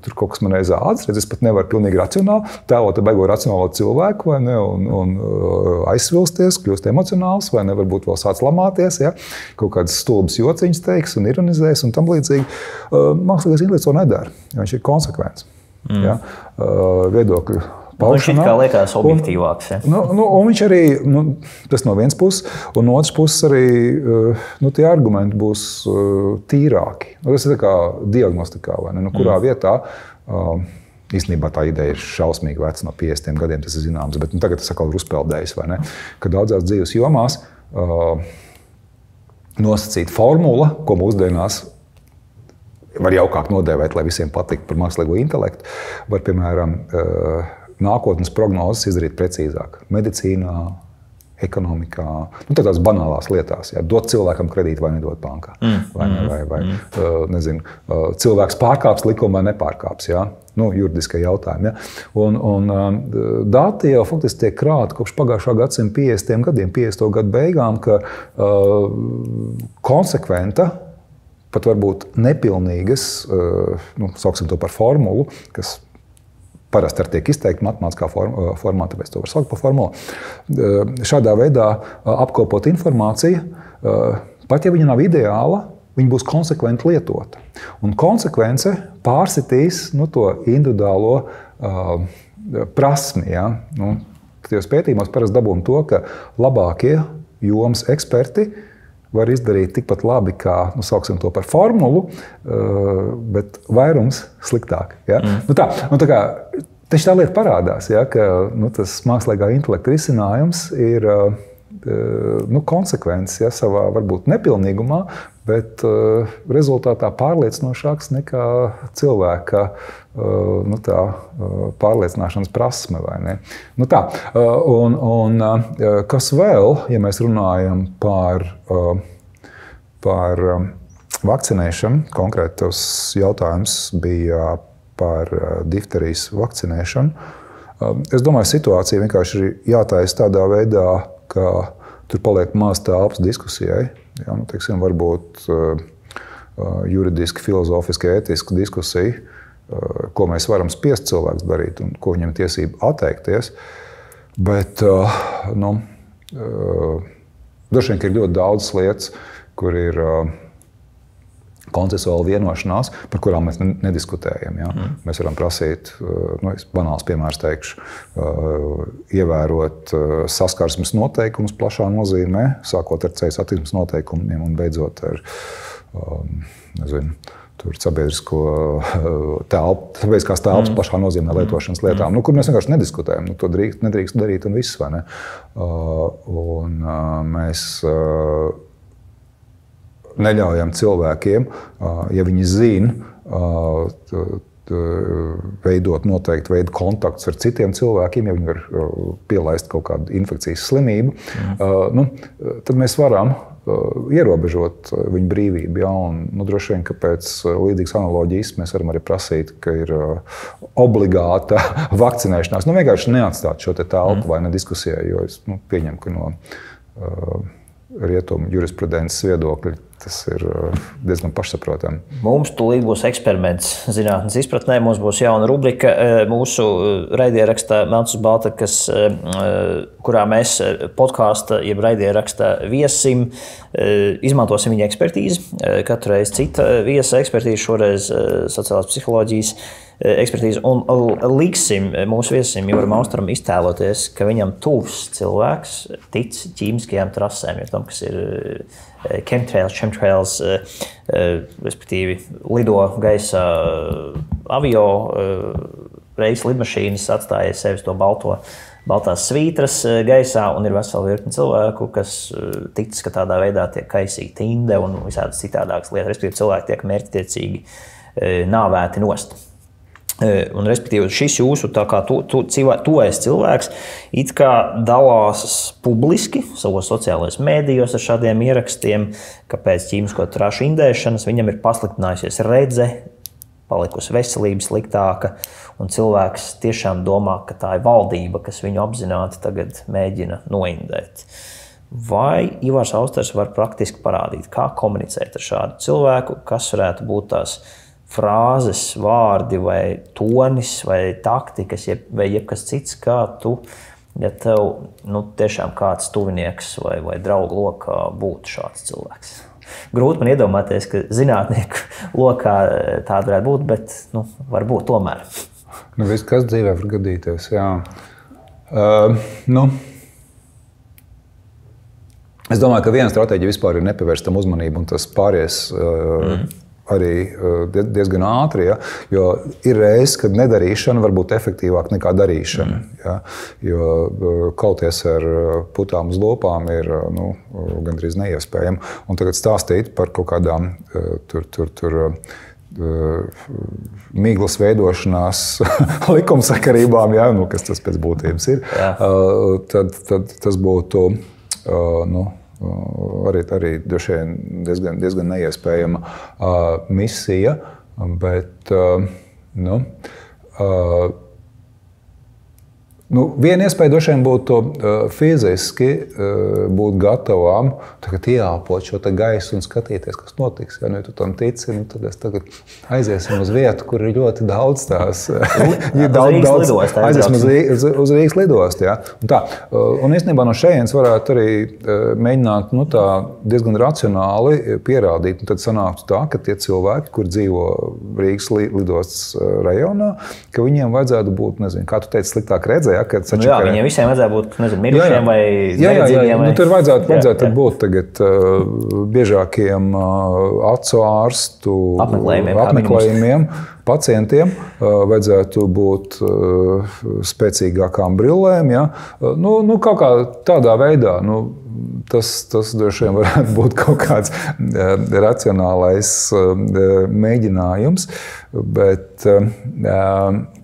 tur kaut kas man aiz ādas, es pat nevaru pilnīgi racionāli tēlot beigo racionālo cilvēku, vai ne? Un aizsvilsties, kļūst emocionāls, vai ne? Varbūt vēl sāc lamāties, ja? Kaut kādas stulbas jociņas teiks un ironizēs un tam līdzīgi. Mākslīgais intelekts to nedara, jo viņš ir konsekvents. Ja? Viedokļu paušanā. Viņš kā liekas objektīvāks. Ja? Un viņš arī, tas no vienas puses, un no otras puses arī tie argumenti būs tīrāki. Tas ir tā kā diagnostikā, vai ne? Kurā vietā, īstenībā tā ideja ir šausmīgi veca no 50 gadiem, tas ir zināms, bet tagad tas atkal ir uzpeldējis, vai ne? Ka daudzās dzīves jomās nosacīt formula, ko mūsdienās var jaukāk nodēvēt, lai visiem patiktu par mākslīgo intelektu, var, piemēram, nākotnes prognozes izdarīt precīzāk. Medicīnā, ekonomikā, tādās banālās lietās. Ja, dot cilvēkam kredītu vai nedot bankā. Nezinu, cilvēks pārkāps likumu vai nepārkāps. Ja? Juridiskie jautājumi. Ja? Un dati jau faktiski tiek krāti kopš pagājušā gadsimta 50 gadiem, 50. gadu beigām, ka konsekventa, pat varbūt nepilnīgas, sauksim to par formulu, kas parasti arī tiek izteikti matemātiskā formā, tāpēc to var saukt par formulu. Šādā veidā apkopot informāciju, pat ja viņa nav ideāla, viņa būs konsekventi lietota. Un konsekvence pārsitīs to individuālo prasmi. Ja? Tajos pētījumos parasti dabūna to, ka labākie jomas eksperti var izdarīt tikpat labi, kā, sauksim to par formulu, bet vairums sliktāk. Ja? Taču tā lieta parādās, ja, ka tas mākslīgā intelekta risinājums ir konsekvences, ja, savā varbūt nepilnīgumā, bet rezultātā pārliecinošāks nekā cilvēka pārliecināšanas prasme. Vai ne? Kas vēl, ja mēs runājam par vakcinēšanu, konkrētos jautājums bija par difterijas vakcinēšanu. Es domāju, situācija vienkārši ir jātaisa tādā veidā, ka tur paliek maz telpas diskusijai. Ja, teiksim, varbūt juridiski, filozofiski, ētiski diskusija, ko mēs varam spiest cilvēks darīt un ko viņam tiesība atteikties. Bet droši vien, ka ir ļoti daudz lietas, kur ir konsensuāla vienošanās, par kurām mēs nediskutējam. Ja? Mēs varam prasīt, es banāls piemērs teikšu, ievērot saskarsmes noteikumus plašā nozīmē, sākot ar ceļu satiksmes noteikumiem un beidzot ar sabiedrisko sabiedriskās telpas plašā nozīmē lietošanas lietām, kur mēs vienkārši nediskutējam. To nedrīkst darīt un viss, vai ne? Un mēs neļaujam cilvēkiem, ja viņi zina, veidot noteikti veidu kontaktus ar citiem cilvēkiem, ja viņi var pielaist kaut kādu infekcijas slimību, tad mēs varam ierobežot viņu brīvību. Ja? Un, droši vien, ka pēc līdzīgas analoģijas mēs varam arī prasīt, ka ir obligāta vakcinēšanās. Vienkārši neatstāt šo te telpu vai ne diskusijai, jo es pieņemu, ka no rietumu jurisprudences viedokļa tas ir diezgan pašsaprotami. Mums tūlīt būs eksperiments zinātnes izpratnē. Mums būs jauna rubrika mūsu raidierakstā Melns uz balta, kurā mēs podkāsta, jeb raidierakstā viesim, izmantosim viņa ekspertīzi. Katru reizi cita viesa ekspertīze, šoreiz sociālās psiholoģijas ekspertīzi, un liksim mūsu viesim Juram Austaram iztēloties, ka viņam tuvs cilvēks tic ķīmiskajām trasēm, jo tam, kas ir chemtrails, respektīvi lido gaisā avio, reizes lidmašīnas atstāja sevis to baltās svītras gaisā, un ir vesela virkne cilvēku, kas tic, ka tādā veidā tiek kaisīta inde un visādas citādākas lietas, respektīvi cilvēki tiek mērķtiecīgi nāvēti nost. Un, respektīvi, šis jūsu tuvais cilvēks it kā dalās publiski savos sociālajos mēdījos ar šādiem ierakstiem, ka pēc ķīmisko trašu indēšanas viņam ir pasliktinājusies redze palikusi veselība sliktāka, un cilvēks tiešām domā, ka tā ir valdība, kas viņu apzināti tagad mēģina noindēt. Vai Ivars Austers var praktiski parādīt, kā komunicēt ar šādu cilvēku, kas varētu būt tās frāzes, vārdi vai tonis vai taktikas, vai jebkas cits, kā tu, ja tev tiešām kāds tuvinieks vai draugu lokā būtu šāds cilvēks? Grūti man iedomāties, ka zinātnieku lokā tāda varētu būt, bet varbūt tomēr. Viss, kas dzīvē var gadīties, jā. Es domāju, ka viena stratēģija vispār ir nepievērst tam uzmanību, un tas pāries arī diezgan ātri, ja? Jo ir reizes, kad nedarīšana var būt efektīvāk nekā darīšana. Ja? Jo kauties ar putām uz lopām ir gandrīz neiespējami. Un tagad stāstīt par kaut kādām miglas veidošanās likumsakarībām, ja? Kas tas pēc būtības ir, tad tas būtu arī diezgan neiespējama misija, bet viena iespēja droši vien būtu fiziski būt gatavām ieelpot šo gaisu un skatīties, kas notiks. Ja tu tam tici, tad es tagad aiziesim uz vietu, kur ir ļoti daudz tās. Aiziesim uz Rīgas lidostu. Ja? Un īstenībā no šejienes varētu arī mēģināt diezgan racionāli pierādīt. Un tad sanāktu tā, ka tie cilvēki, kur dzīvo Rīgas lidostas rajonā, ka viņiem vajadzētu būt, nezinu, kā tu teici, sliktāk redzē, viņiem visiem vajadzētu būt mirušiem vai neredzīgiem. Tur vajadzētu būt tagad biežākiem acu ārstu apmeklējumiem, pacientiem, vajadzētu būt spēcīgākām brillēm. Ja? Kaut kā tādā veidā. Tas droši vien varētu būt kaut kāds racionālais mēģinājums, bet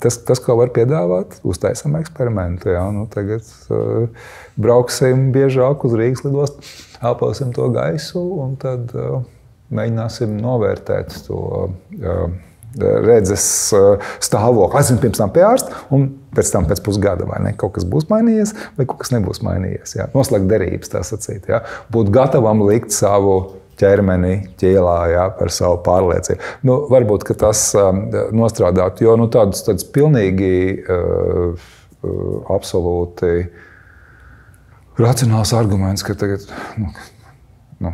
tas, ko var piedāvāt, uztaisam eksperimentu. Ja? Tagad brauksim biežāk uz Rīgas lidostu, elposim to gaisu un tad mēģināsim novērtēt to redzes stāvokli. Aizsim pirms tam pie ārsta un pēc tam pēc pusgada vai ne, kaut kas būs mainījies vai kaut kas nebūs mainījies. Ja? Noslēgt derības, tā sacīt. Ja? Būt gatavam likt savu ķermeni ķielā, ja, par savu pārliecību. Varbūt, ka tas nostrādātu, jo tāds pilnīgi absolūti racionāls arguments, ka tagad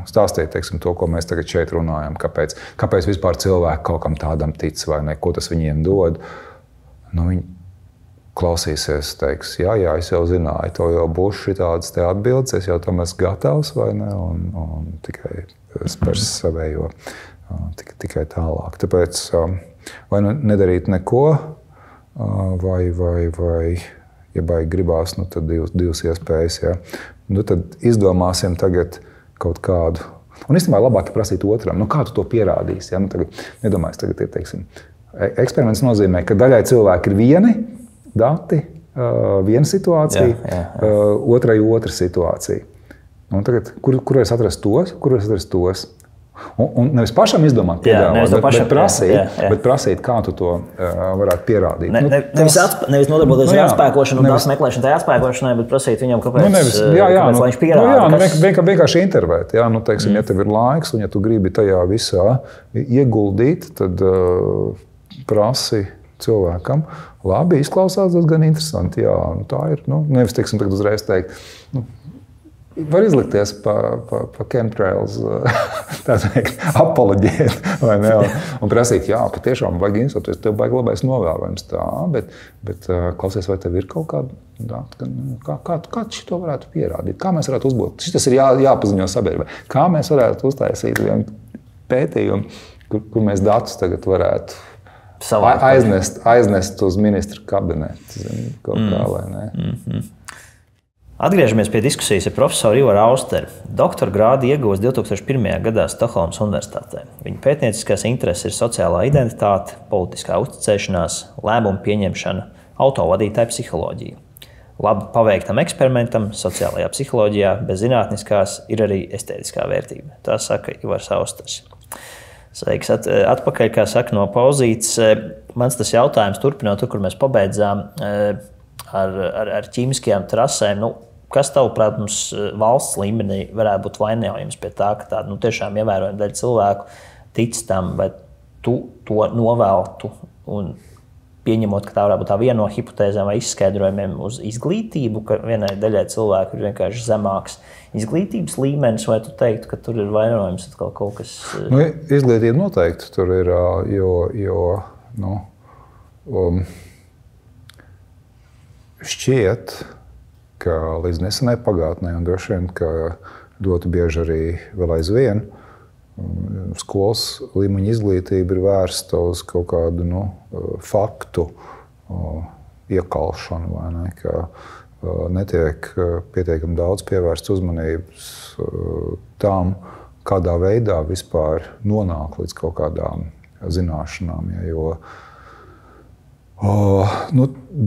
stāstīt, teiksim, to, ko mēs tagad šeit runājam, kāpēc vispār cilvēki kaut kam tādam tic vai ne, ko tas viņiem dod. Viņi klausīsies, teiks, jā, es jau zināju, to jau būs šitādas te atbildes, es jau tam esmu gatavs vai ne, un tikai spērs savējo tikai tālāk. Tāpēc vai nedarīt neko, vai ja baigi gribās, tad divas iespējas, ja. Tad izdomāsim tagad kaut kādu. Un īstenībā labāk prasīt otram, kā tu to pierādīsi. Ja? Tagad ir, teiksim, eksperiments nozīmē, ka daļai cilvēki ir vieni dati, viena situācija, otrai otra situācija. Un tagad, kur es atrastu tos? Un nevis pašam izdomāt, bet prasīt, kā tu to varētu pierādīt. Nevis nodarboties ar atspēkošanu un tās meklēšanu tajā atspēkošanai, bet prasīt viņam, kāpēc lai viņš pierāda. Vienkārši intervēt. Ja tev ir laiks un ja tu gribi tajā visā ieguldīt, tad prasi cilvēkam. Labi, izklausās diezgan interesanti. Jā, tā ir. Nevis, teiksim, tagad uzreiz teikt, var izlikties pa chemtrails, apoloģēt, vai ne? Un prasīt, jā, patiešām vajag institūties, tev vajag labais novērojums tā, bet klausies, vai tev ir kaut kāda, kā šito varētu pierādīt? Kā mēs varētu uzbūt? Šitas ir jāpaziņo sabiedrībai. Kā mēs varētu uztaisīt vienu pētījumu, kur mēs datus tagad varētu aiznest uz ministru kabinetu, kaut kā, vai ne? Atgriežamies pie diskusijas ar profesoru Ivaru Austeru. Doktora grādu ieguvis 2001. gadā Stokholmas universitātē. Viņa pētnieciskās intereses ir sociālā identitāte, politiskā uzticēšanās, lēmumu pieņemšana, autovadītāja psiholoģija. Labi paveiktam eksperimentam sociālajā psiholoģijā bez zinātniskās ir arī estētiskā vērtība. Tā saka Ivars Austers. Sveiks, atpakaļ, kā saka, no pauzītes. Mans tas jautājums, turpinot tur, kur mēs pabeidzām ar ķīmiskajām trasēm, kas tavuprāt mums valsts līmenī varētu būt vainojams pie tā, ka tāda tiešām ievērojama daļa cilvēku tic tam, vai tu to noveltu un pieņemot, ka tā varētu būt tā viena no hipotēzēm vai izskaidrojumiem uz izglītību, ka vienai daļai cilvēku ir vienkārši zemāks izglītības līmenis, vai tu teiktu, ka tur ir vainojams atkal kaut kas? Izglītība noteikti tur ir, šķiet, ka līdz nesenai pagātnē, un droši vien, ka ļoti bieži arī vēl aizvien, skolas līmeņa izglītība ir vērsta uz kaut kādu faktu iekalšanu, vai ne, ka netiek pietiekami daudz pievērsts uzmanības tam, kādā veidā vispār nonāk līdz kaut kādām zināšanām. Jo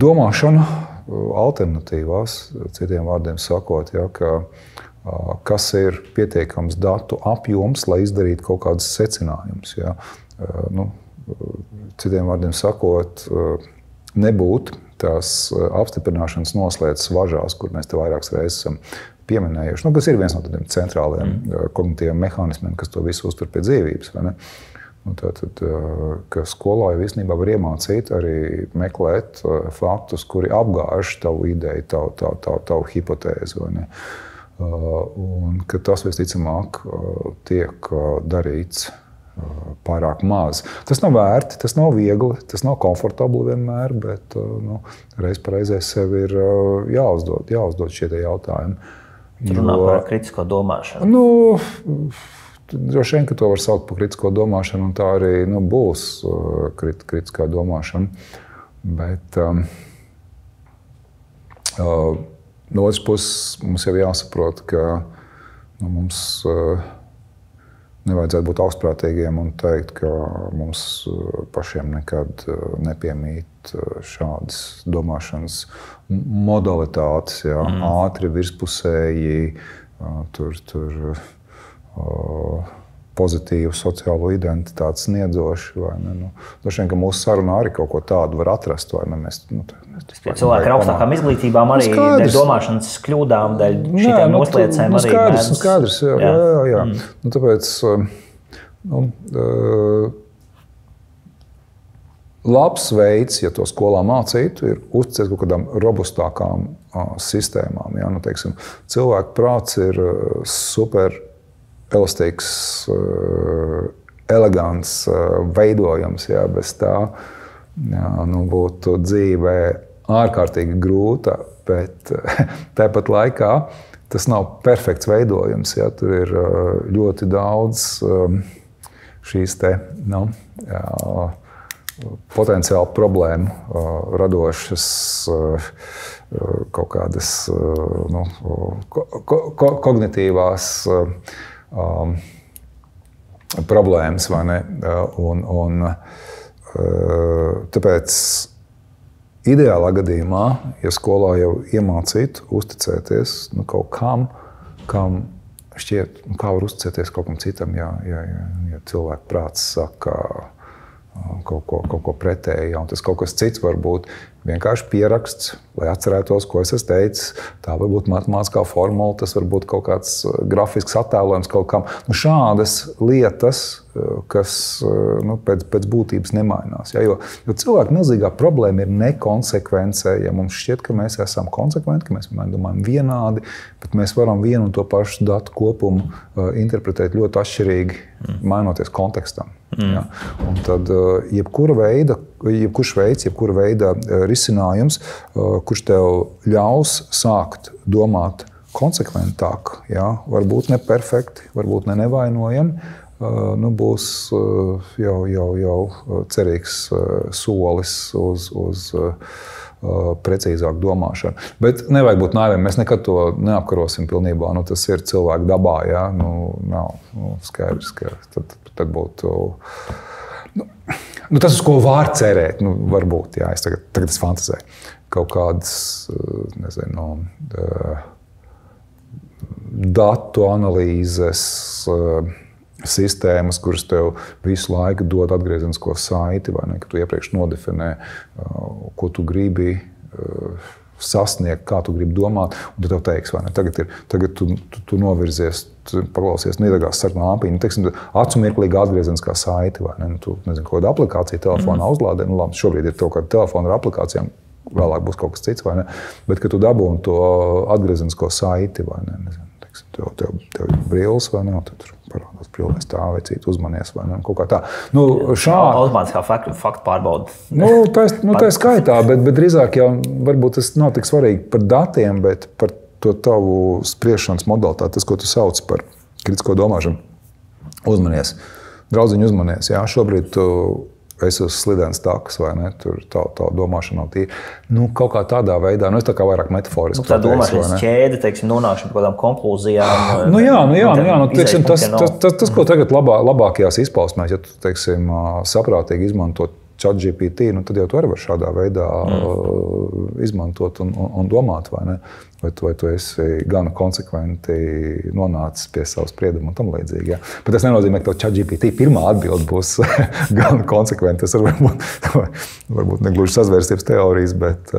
domāšana alternatīvās, citiem vārdiem sakot, ka kas ir pietiekams datu apjoms, lai izdarītu kaut kādus secinājumus. Citiem vārdiem sakot, nebūt tās apstiprināšanas noslēdzas važās, kur mēs te vairākas reizes esam pieminējuši, kas ir viens no tādiem centrāliem kognitīviem mehānismiem, kas to visu uztur pie dzīvības. Vai ne? Tātad, ka skolā jau īstenībā var iemācīt arī meklēt faktus, kuri apgāž tavu ideju, tavu hipotēzi. Vai ne? Un ka tas visticamāk tiek darīts pārāk maz. Tas nav vērti, tas nav viegli, tas nav komfortabli vienmēr, bet reiz par reizē sev ir jāuzdod šie jautājumi. Runā par kritisko domāšanu. Droši vien, ka to var saukt par kritisko domāšanu, un tā arī būs kritiskā domāšana. Bet no otras puses mums jau jāsaprot, ka mums nevajadzētu būt augstprātīgiem un teikt, ka mums pašiem nekad nepiemīt šādas domāšanas modalitātes, ātri, virspusēji, pozitīvu sociālo identitāti sniedzoši. Droši vien, ka mūsu sarunā arī kaut ko tādu var atrast. Cilvēki ar augstākām izglītībām arī dēļ domāšanas kļūdām, dēļ šitiem nosliecēm arī mēdz. Skaidrs, jā. Tāpēc labs veids, ja to skolā mācītu, ir uzticēt kaut kādām robustākām sistēmām. Cilvēku prāts ir super elastīgs, elegants veidojums. Bez tā būtu dzīve ārkārtīgi grūta, bet tāpat laikā tas nav perfekts veidojums. Tur ir ļoti daudz šīs potenciāli problēmu radošas kaut kādas kognitīvās problēmas, vai ne? Un tāpēc ideālā gadījumā, ja skolā jau iemācītu uzticēties kaut kam šķiet, kā var uzticēties kaut kam citam, ja cilvēku prāts saka kaut ko pretēji, un tas kaut kas cits var būt vienkārši pieraksts, lai atcerētos, ko es esmu teicis. Tā var būt matemātiskā formula, tas var būt kaut kāds grafisks attēlojums kaut kam. Šādas lietas, kas pēc būtības nemainās. Jo cilvēku milzīgā problēma ir nekonsekvence. Ja mums šķiet, ka mēs esam konsekventi, ka mēs vienmēr domājam vienādi, bet mēs varam vienu un to pašu datu kopumu interpretēt ļoti atšķirīgi, mainoties kontekstam. Ja? Un tad jebkura veida risinājums, kurš tev ļaus sākt domāt konsekventāk, varbūt ne perfekti, varbūt ne nevainojami, būs jau cerīgs solis uz precīzāku domāšanu. Bet nevajag būt naiviem, mēs nekad to neapkarosim pilnībā. Tas ir cilvēku dabā, nav skaidrs, ka tad būtu... tas, uz ko var cerēt, varbūt, es tagad es fantazēju. Kaut kādas, datu analīzes sistēmas, kuras tev visu laiku dod atgriezenisko saiti, vai ne, ka tu iepriekš nodefinē, ko tu gribi sasniegt, kā tu gribi domāt, un tad tev teiks, vai ne, tagad tu novirzies, tu paklausies, iedegās sarkanā lampiņa, teiksim, acu mirklīga atgriezeniskā saiti, vai ne, tu, nezinu, kaut kāda aplikācija telefonā uzlādē, nu labi, šobrīd ir tev kāda telefona ar aplikācijām, vēlāk būs kaut kas cits, vai ne, bet, ka tu dabūni to atgriezenisko saiti, vai ne, nezinu, teiksim, tev ir brilles, vai ne, tad tur parādās brillēs tā, vai citu uzmanies, vai ne, kaut kā tā. Nu, automātiskā faktu pārbauda. Tā skaitā, bet drīzāk jau varbūt tas nav tik svarīgi par datiem, bet par to tavu spriešanas modalitāti, tas, ko tu sauc par kritisko domāšanu. Uzmanies. Draudziņi, uzmanies. Jā, šobrīd tu esi uz slidens takas, vai ne, tur tā domāšana nav tīra. Nu, kaut kā tādā veidā, es tā kā vairāk metaforiski. Tā domāšanas ķēde, teiksim, nonākšana par kādām konklūzijām. Teiksim, tas, ko tagad labākajās izpausmēs, ja tu, teiksim, saprātīgi izmantot ChatGPT, tad jau tu arī vari šādā veidā izmantot un domāt, vai ne? Vai tu esi gan konsekventi nonācis pie savu spriedumu un tam līdzīgi. Ja? Bet tas nenozīmē, ka ChatGPT pirmā atbilde būs gan konsekventi. Tas varbūt negluži sazvērstības teorijas, bet...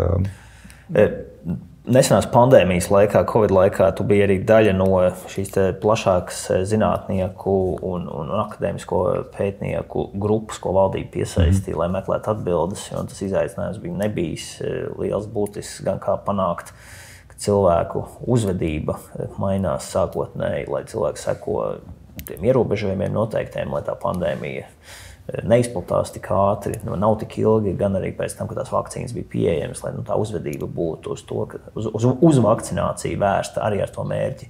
Nesenās pandēmijas laikā, Covid laikā, tu biji arī daļa no šīs plašākas zinātnieku un akadēmisko pētnieku grupas, ko valdība piesaistīja, lai meklētu atbildes. Jo tas izaicinājums bija nebijis liels, būtisks, gan kā panākt, ka cilvēku uzvedība mainās sākotnēji, lai cilvēki seko tiem ierobežojumiem noteiktiem, lai tā pandēmija neizplatās tik ātri, nav tik ilgi, gan arī pēc tam, kad tās vakcīnas bija pieejamas, lai tā uzvedība būtu uz to, uz vakcināciju vērsta arī ar to mērķi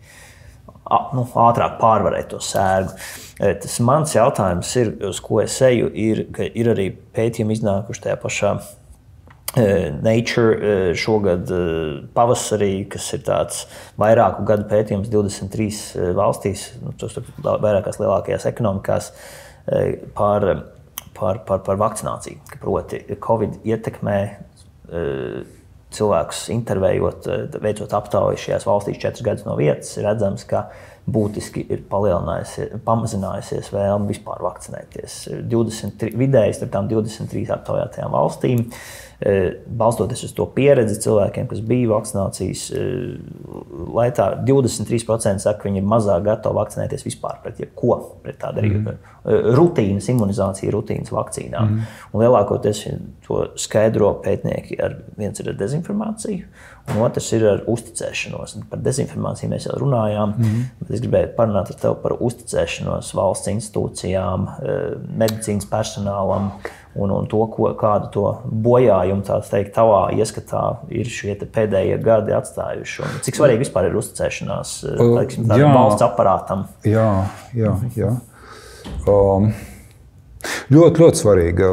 ātrāk pārvarēt to sērgu. Tas mans jautājums ir, uz ko es eju, ka ir arī pētījumi iznākuši tajā pašā Nature šogad pavasarī, kas ir tāds vairāku gadu pētījums 23 valstīs, vairākās lielākajās ekonomikās, par vakcināciju. Proti, Covid ietekmē cilvēkus intervējot, veicot aptauju šajās valstīs 4 gadus no vietas, ir redzams, ka būtiski ir pamazinājusies vēlme vispār vakcinēties. Vidēji starp tām 23 aptaujātajām valstīm, balstoties uz to pieredzi cilvēkiem, kas bija vakcinācijas, lai tā 23% saka, ka viņi ir mazāk gatavi vakcinēties vispār pret jebko, pret tādu arī rutīnas imunizāciju, rutīnas vakcīnām. Un lielākoties to skaidro pētnieki viens ir ar dezinformāciju, un otrs ir ar uzticēšanos. Un par dezinformāciju mēs jau runājām, bet es gribēju parunāt ar tevi par uzticēšanos valsts institūcijām, medicīnas personālam, un to, kādu to bojājumu, tā teikt, tavā ieskatā ir šie pēdējie gadi atstājuši. Un cik svarīgi vispār ir uzticēšanās valsts aparātam? Jā. Ļoti svarīga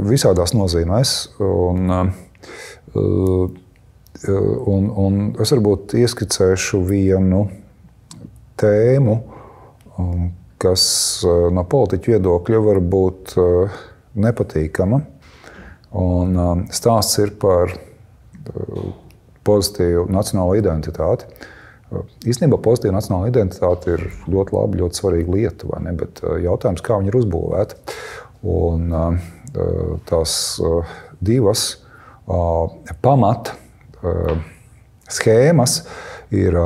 visādās nozīmēs. Un es varbūt ieskicēšu vienu tēmu, kas no politiķu viedokļa var būt nepatīkama. Un stāsts ir par pozitīvu nacionālo identitāti. Īstenībā pozitīva nacionāla identitāte ir ļoti laba, ļoti svarīga lieta, vai ne? Bet jautājums, kā viņa ir uzbūvēta. Un tās divas pamata schēmas ir,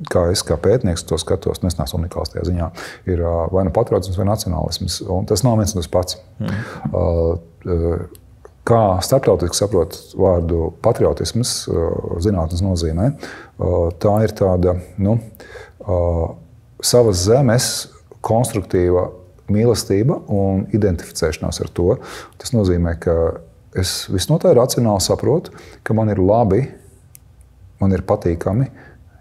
kā es kā pētnieks to skatos, es neesmu unikāls tajā ziņā, ir vai nu patriotisms vai nacionālisms. Un tas nav viens un tas pats. Kā starptautiski saprot vārdu patriotisms zinātnes nozīmē, tā ir tāda savas zemes konstruktīva mīlestība un identificēšanās ar to. Tas nozīmē, ka es visnotaļ racionāli saprotu, ka man ir labi, man ir patīkami,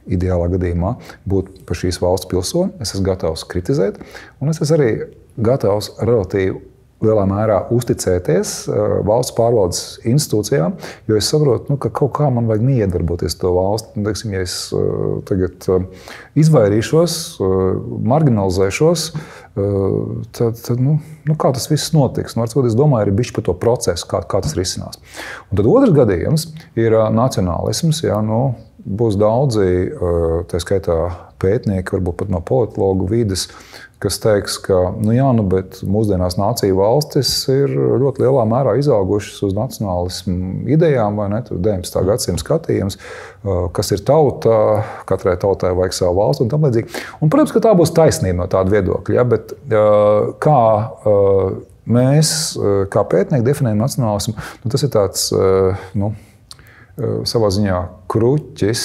ideālā gadījumā, būt par šīs valsts pilsoni. Es esmu gatavs kritizēt, un es esmu arī gatavs relatīvi lielā mērā uzticēties valsts pārvaldes institūcijām, jo es saprotu, ka kaut kā man vajag miedarboties to valsti. Teiksim, ja es tagad izvairīšos, marginalizēšos, tad kā tas viss notiks? Es domāju arī bišķi par to procesu, kā tas risinās. Un tad otrs gadījums ir nacionālisms. Būs daudzi, tā skaitā pētnieki, varbūt pat no politologu vides, kas teiks, ka bet mūsdienās nāciju valstis ir ļoti lielā mērā izaugušas uz nacionālismu idejām, vai ne? Tur 19. gadsimta skatījums, kas ir tauta, katrai tautai vajag savu valstu un tam līdzīgi. Un, protams, ka tā būs taisnība no tāda viedokļa, ja? Bet kā mēs, kā pētnieki, definējam nacionālismu, tas ir tāds, savā ziņā kruķis,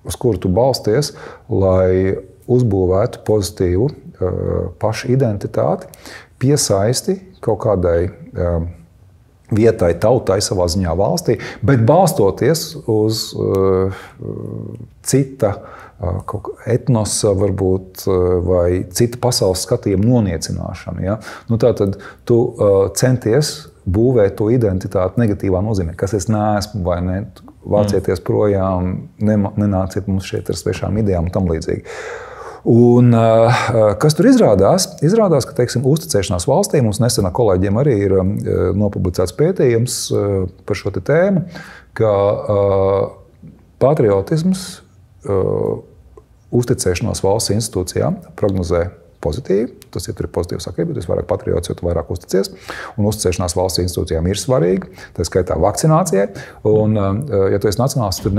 uz kuru tu balsties, lai uzbūvētu pozitīvu pašu identitāti, piesaisti kaut kādai vietai, tautai, savā ziņā valstī, bet balstoties uz cita etnosa varbūt, vai cita pasaules skatījuma noniecināšanu. Ja? Tātad tu centies būvēt to identitāti negatīvā nozīmē, kas es neesmu vai ne, vācieties projām, nenāciet mums šeit ar svešām idejām un tam līdzīgi. Un, kas tur izrādās? Izrādās, ka uzticēšanās valstī, mums nesenā kolēģiem arī ir nopublicēts pētījums par šo tēmu, ka patriotisms uzticēšanās valsts institūcijām prognozē pozitīvi. Tas, ja tur ir pozitīva sakarība, bet es vairāk patriots, jo tu vairāk uzticies. Un uzticēšanās valsts institūcijām ir svarīga, tā skaitā vakcinācijai. Un, ja tu esi nacionālists, tad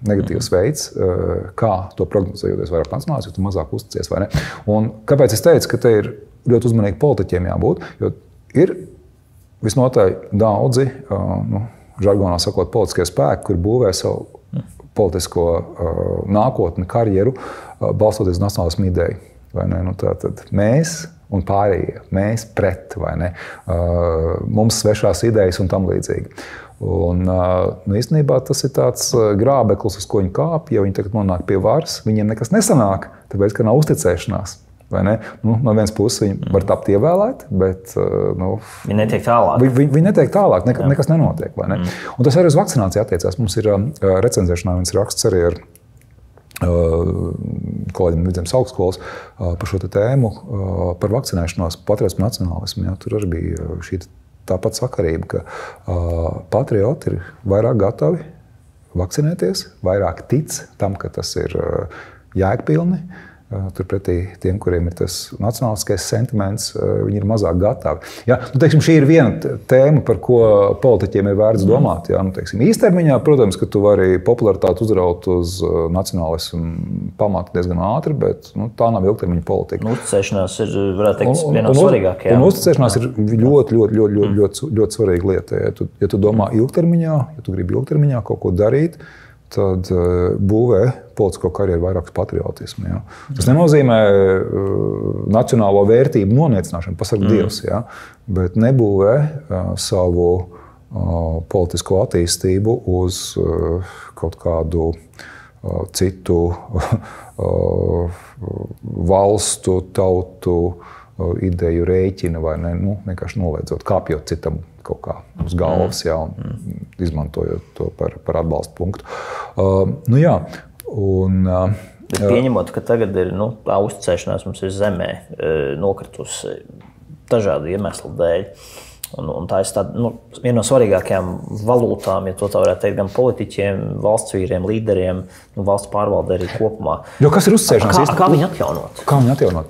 negatīvs veids, kā to prognozējot, es vairāk nacionālists, jo tu mazāk uzticies, vai ne? Un kāpēc es teicu, ka te ir ļoti uzmanīgi politiķiem jābūt, jo ir visnotaļ daudzi, žargonā sakot, politiskie spēki, kur būvē savu politisko nākotni, karjeru, balstoties nacionālismu ideju. Vai ne? Tātad mēs un pārējie, mēs pret, vai ne? Mums svešās idejas un tam līdzīgi. Un, īstenībā tas ir tāds grābeklis, uz ko viņi kāp, ja viņi tagad nonāk pie varas, viņiem nekas nesanāk, tāpēc, ka nav uzticēšanās. Vai ne? No vienas puses viņi var tapt ievēlēti, bet viņi netiek tālāk. Viņi netiek tālāk, nekas nenotiek. Vai ne? Un tas arī uz vakcināciju attiecās. Mums ir recenzēšanā viens raksts arī ar kolēģiem no Vidzemes augstskolas par šo tēmu, par vakcinēšanos, patriotismu, nacionālismu. Ja, tur arī bija šī tāpat sakarība, ka patrioti ir vairāk gatavi vakcinēties, vairāk tic tam, ka tas ir jēgpilni. Turpretī tiem, kuriem ir tas nacionālistiskais sentiments, viņi ir mazāk gatavi. Ja, šī ir viena tēma, par ko politiķiem ir vērts domāt. Ja, īstermiņā, protams, ka tu vari popularitāti uzraut uz nacionālismu pamatu diezgan ātri, bet tā nav ilgtermiņa politika. Uzticēšanās ir, varētu teikt, viena no svarīgākajām. Un uzticēšanās ir ļoti svarīga lieta. Ja tu domā ilgtermiņā, ja tu gribi ilgtermiņā kaut ko darīt, tad būvē politisko karjeru vairāk uz patriotismu. Ja. Tas nenozīmē nacionālo vērtību noniecināšanu, pasarg Dievs, ja, bet nebūvē savu politisko attīstību uz kaut kādu citu valstu, tautu ideju rēķina vai ne, vienkārši noliedzot, kāpjot citam kaut kā uz galvas, ja, un izmantojot to par atbalstu punktu. Bet pieņemot, ka tagad ir tā uzticēšanās mums ir zemē nokritusi dažādu iemeslu dēļ. Un tā ir tāda, viena no svarīgākajām valūtām, ja to tā varētu teikt, gan politiķiem, valsts vīriem, līderiem, valsts pārvaldē arī kopumā. Jo kas ir uzticēšanās? Kā viņu atjaunot? Kā viņu atjaunot?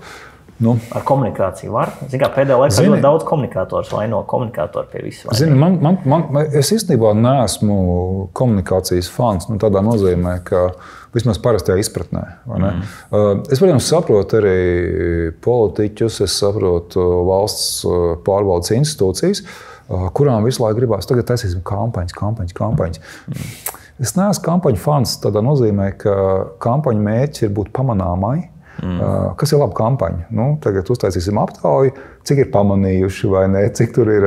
Ar komunikāciju var? Pēdējā laikā ļoti daudz komunikātors vaino komunikātori pie visu. Es īstenībā neesmu komunikācijas fans, tādā nozīmē, ka vismaz parastajā izpratnē. Es, protams, saprotu arī politiķus, es saprotu valsts pārvaldes institūcijas, kurām visu laiku gribās tagad taisīsim kampaņas. Es neesmu kampaņu fans tādā nozīmē, ka kampaņu mērķis ir būt pamanāmai. Kas ir laba kampaņa? Tagad uztaisīsim aptauju, cik ir pamanījuši vai ne, cik tur ir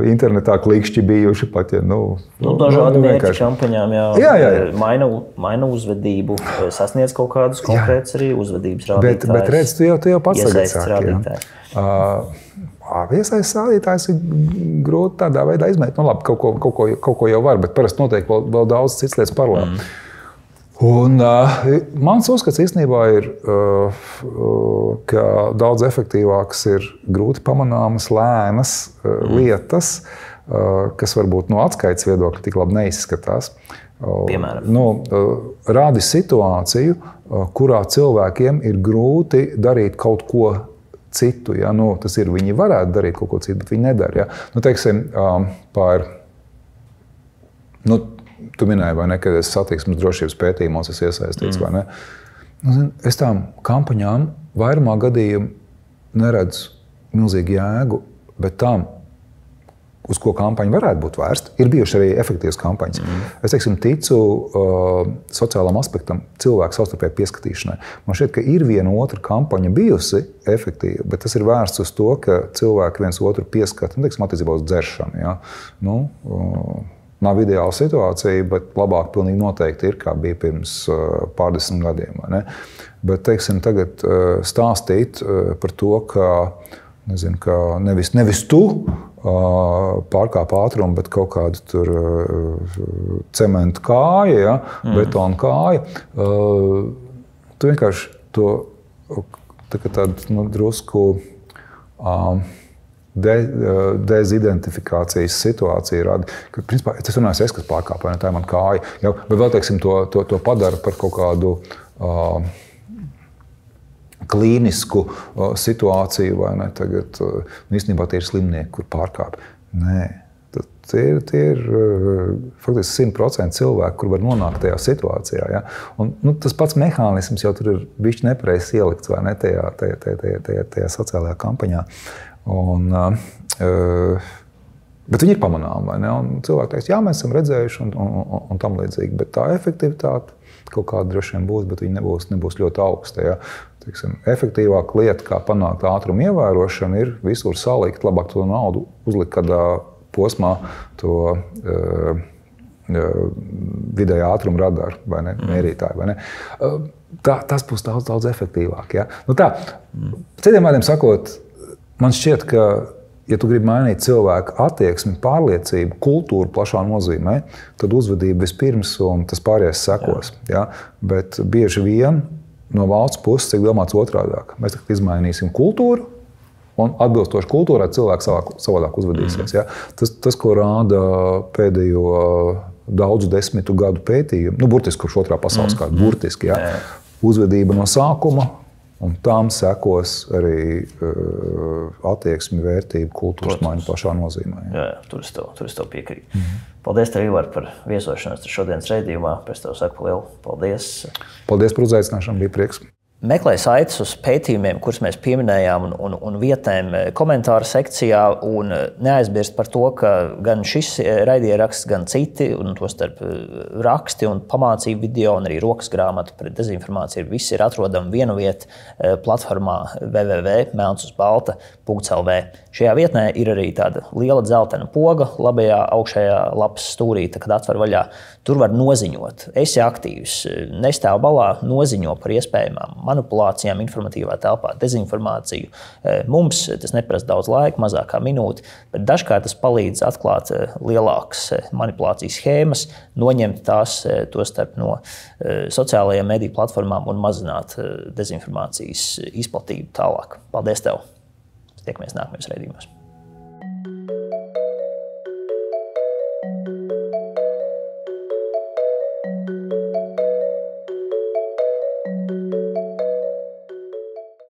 internetā klikšķi bijuši pat. Ja, dažādi mērķi kampaņām maina uzvedību, sasniedz kaut kādus konkrētus arī uzvedības rādītājus. Bet redz, tu jau pats tagad sāki. Iesaistes rādītājs ir grūti tādā veidā izmēt. Labi, kaut ko jau var, bet parasti notiek vēl daudz cits lietas paralēli. Un, mans uzskats īstenībā ir, ka daudz efektīvākas ir grūti pamanāmas, lēnas lietas, kas varbūt no atskaites viedokļa tik labi neizskatās. rādi situāciju, kurā cilvēkiem ir grūti darīt kaut ko citu. Ja? Tas ir, viņi varētu darīt kaut ko citu, bet viņi nedara. Ja? Teiksim, tu minēji, vai ne, kad es satiksmes drošības pētījumos esmu iesaistīts, vai ne? Es tām kampaņām vairumā gadījumu neredzu milzīgu jēgu, bet tām, uz ko kampaņa varētu būt vērsta, ir bijuši arī efektīvas kampaņas. Es ticu sociālam aspektam, cilvēku savstarpēji pieskatīšanai. Man šķiet, ka ir viena otra kampaņa bijusi efektīva, bet tas ir vērsts uz to, ka cilvēki viens otru pieskata, attiecībā uz dzeršanu. Ja? Nav ideāla situācija, bet labāk pilnīgi noteikti ir, kā bija pirms pārdesmit gadiem. Vai ne? Bet, tagad stāstīt par to, ka, ka nevis tu pārkāp ātrumu, bet kaut kāda tur cementa kāja, ja? Betona kāja. Tu vienkārši to tādu drusku dezidentifikācijas situācija rada. Principā, tas runājas kas pārkāp, vai ne, tā ir man kāja. Ja? Bet vēl, to padara par kaut kādu klīnisku situāciju, vai ne, tagad īstenībā tie ir slimnieki, kur pārkāp. Nē, tie ir faktiski 100% cilvēki, kur var nonākt tajā situācijā. Ja? Un, tas pats mehānisms jau tur ir bišķi nepareizs ielikts, vai ne, tajā sociālajā kampaņā. Bet viņi ir pamanāmi, vai ne? Un cilvēki teiks, jā, mēs esam redzējuši un tam līdzīgi, bet tā efektivitāte kaut kāda droši vien būs, bet viņa nebūs ļoti augsta. Ja? Efektīvāka lieta, kā panākt ātrumu ievērošanu, ir visur salikt, labāk to naudu uzlikt kādā posmā to vidējā ātruma radaru vai ne, mērītāju. Vai ne? Tas būs daudz efektīvāk. Ja? Citiem vārdiem sakot, man šķiet, ka, ja tu gribi mainīt cilvēku attieksmi, pārliecību, kultūru plašā nozīmē, tad uzvedība vispirms un tas pārējais sekos. Ja? Bet bieži vien no valsts puses tiek domāts otrādāk. Mēs tagad izmainīsim kultūru un atbilstoši kultūrai cilvēks savādāk uzvedīsies. Ja? Tas, ko rāda pēdējo daudzu desmitu gadu pētījumu, burtiski kopš otrā pasaules kara, burtiski, ja? Uzvedība no sākuma, un tām sekos arī attieksmi, vērtību, kultūras maiņa plašā nozīmē. Jā, tur es tev piekrītu. Paldies tev, Ivar, par viesošanos šodienas raidījumā. Pēc tev saku lielu paldies. Paldies par uzaicināšanu, bija prieks. Meklē saites uz pētījumiem, kurus mēs pieminējām, un vietēm komentāru sekcijā. Un neaizmirst par to, ka gan šis raidieraksts, gan citi, un tostarp raksti un pamācību video, un arī rokas grāmatu pret dezinformāciju, visi ir atrodami vienu vietu platformā www.melnsuzbalta.lv. Šajā vietnē ir arī tāda liela dzeltena poga labajā augšējā lapas stūrī, kad atver vaļā. Tur var noziņot. Esi aktīvs, nestāv balā, noziņo par iespējamām manipulācijām informatīvā telpā, dezinformāciju. Mums tas neprasa daudz laika, mazāk kā minūti, bet dažkārt tas palīdz atklāt lielākas manipulācijas schēmas, noņemt tās tostarp no sociālajiem mediju platformām un mazināt dezinformācijas izplatību tālāk. Paldies tev! Tiekamies nākamajos raidījumos.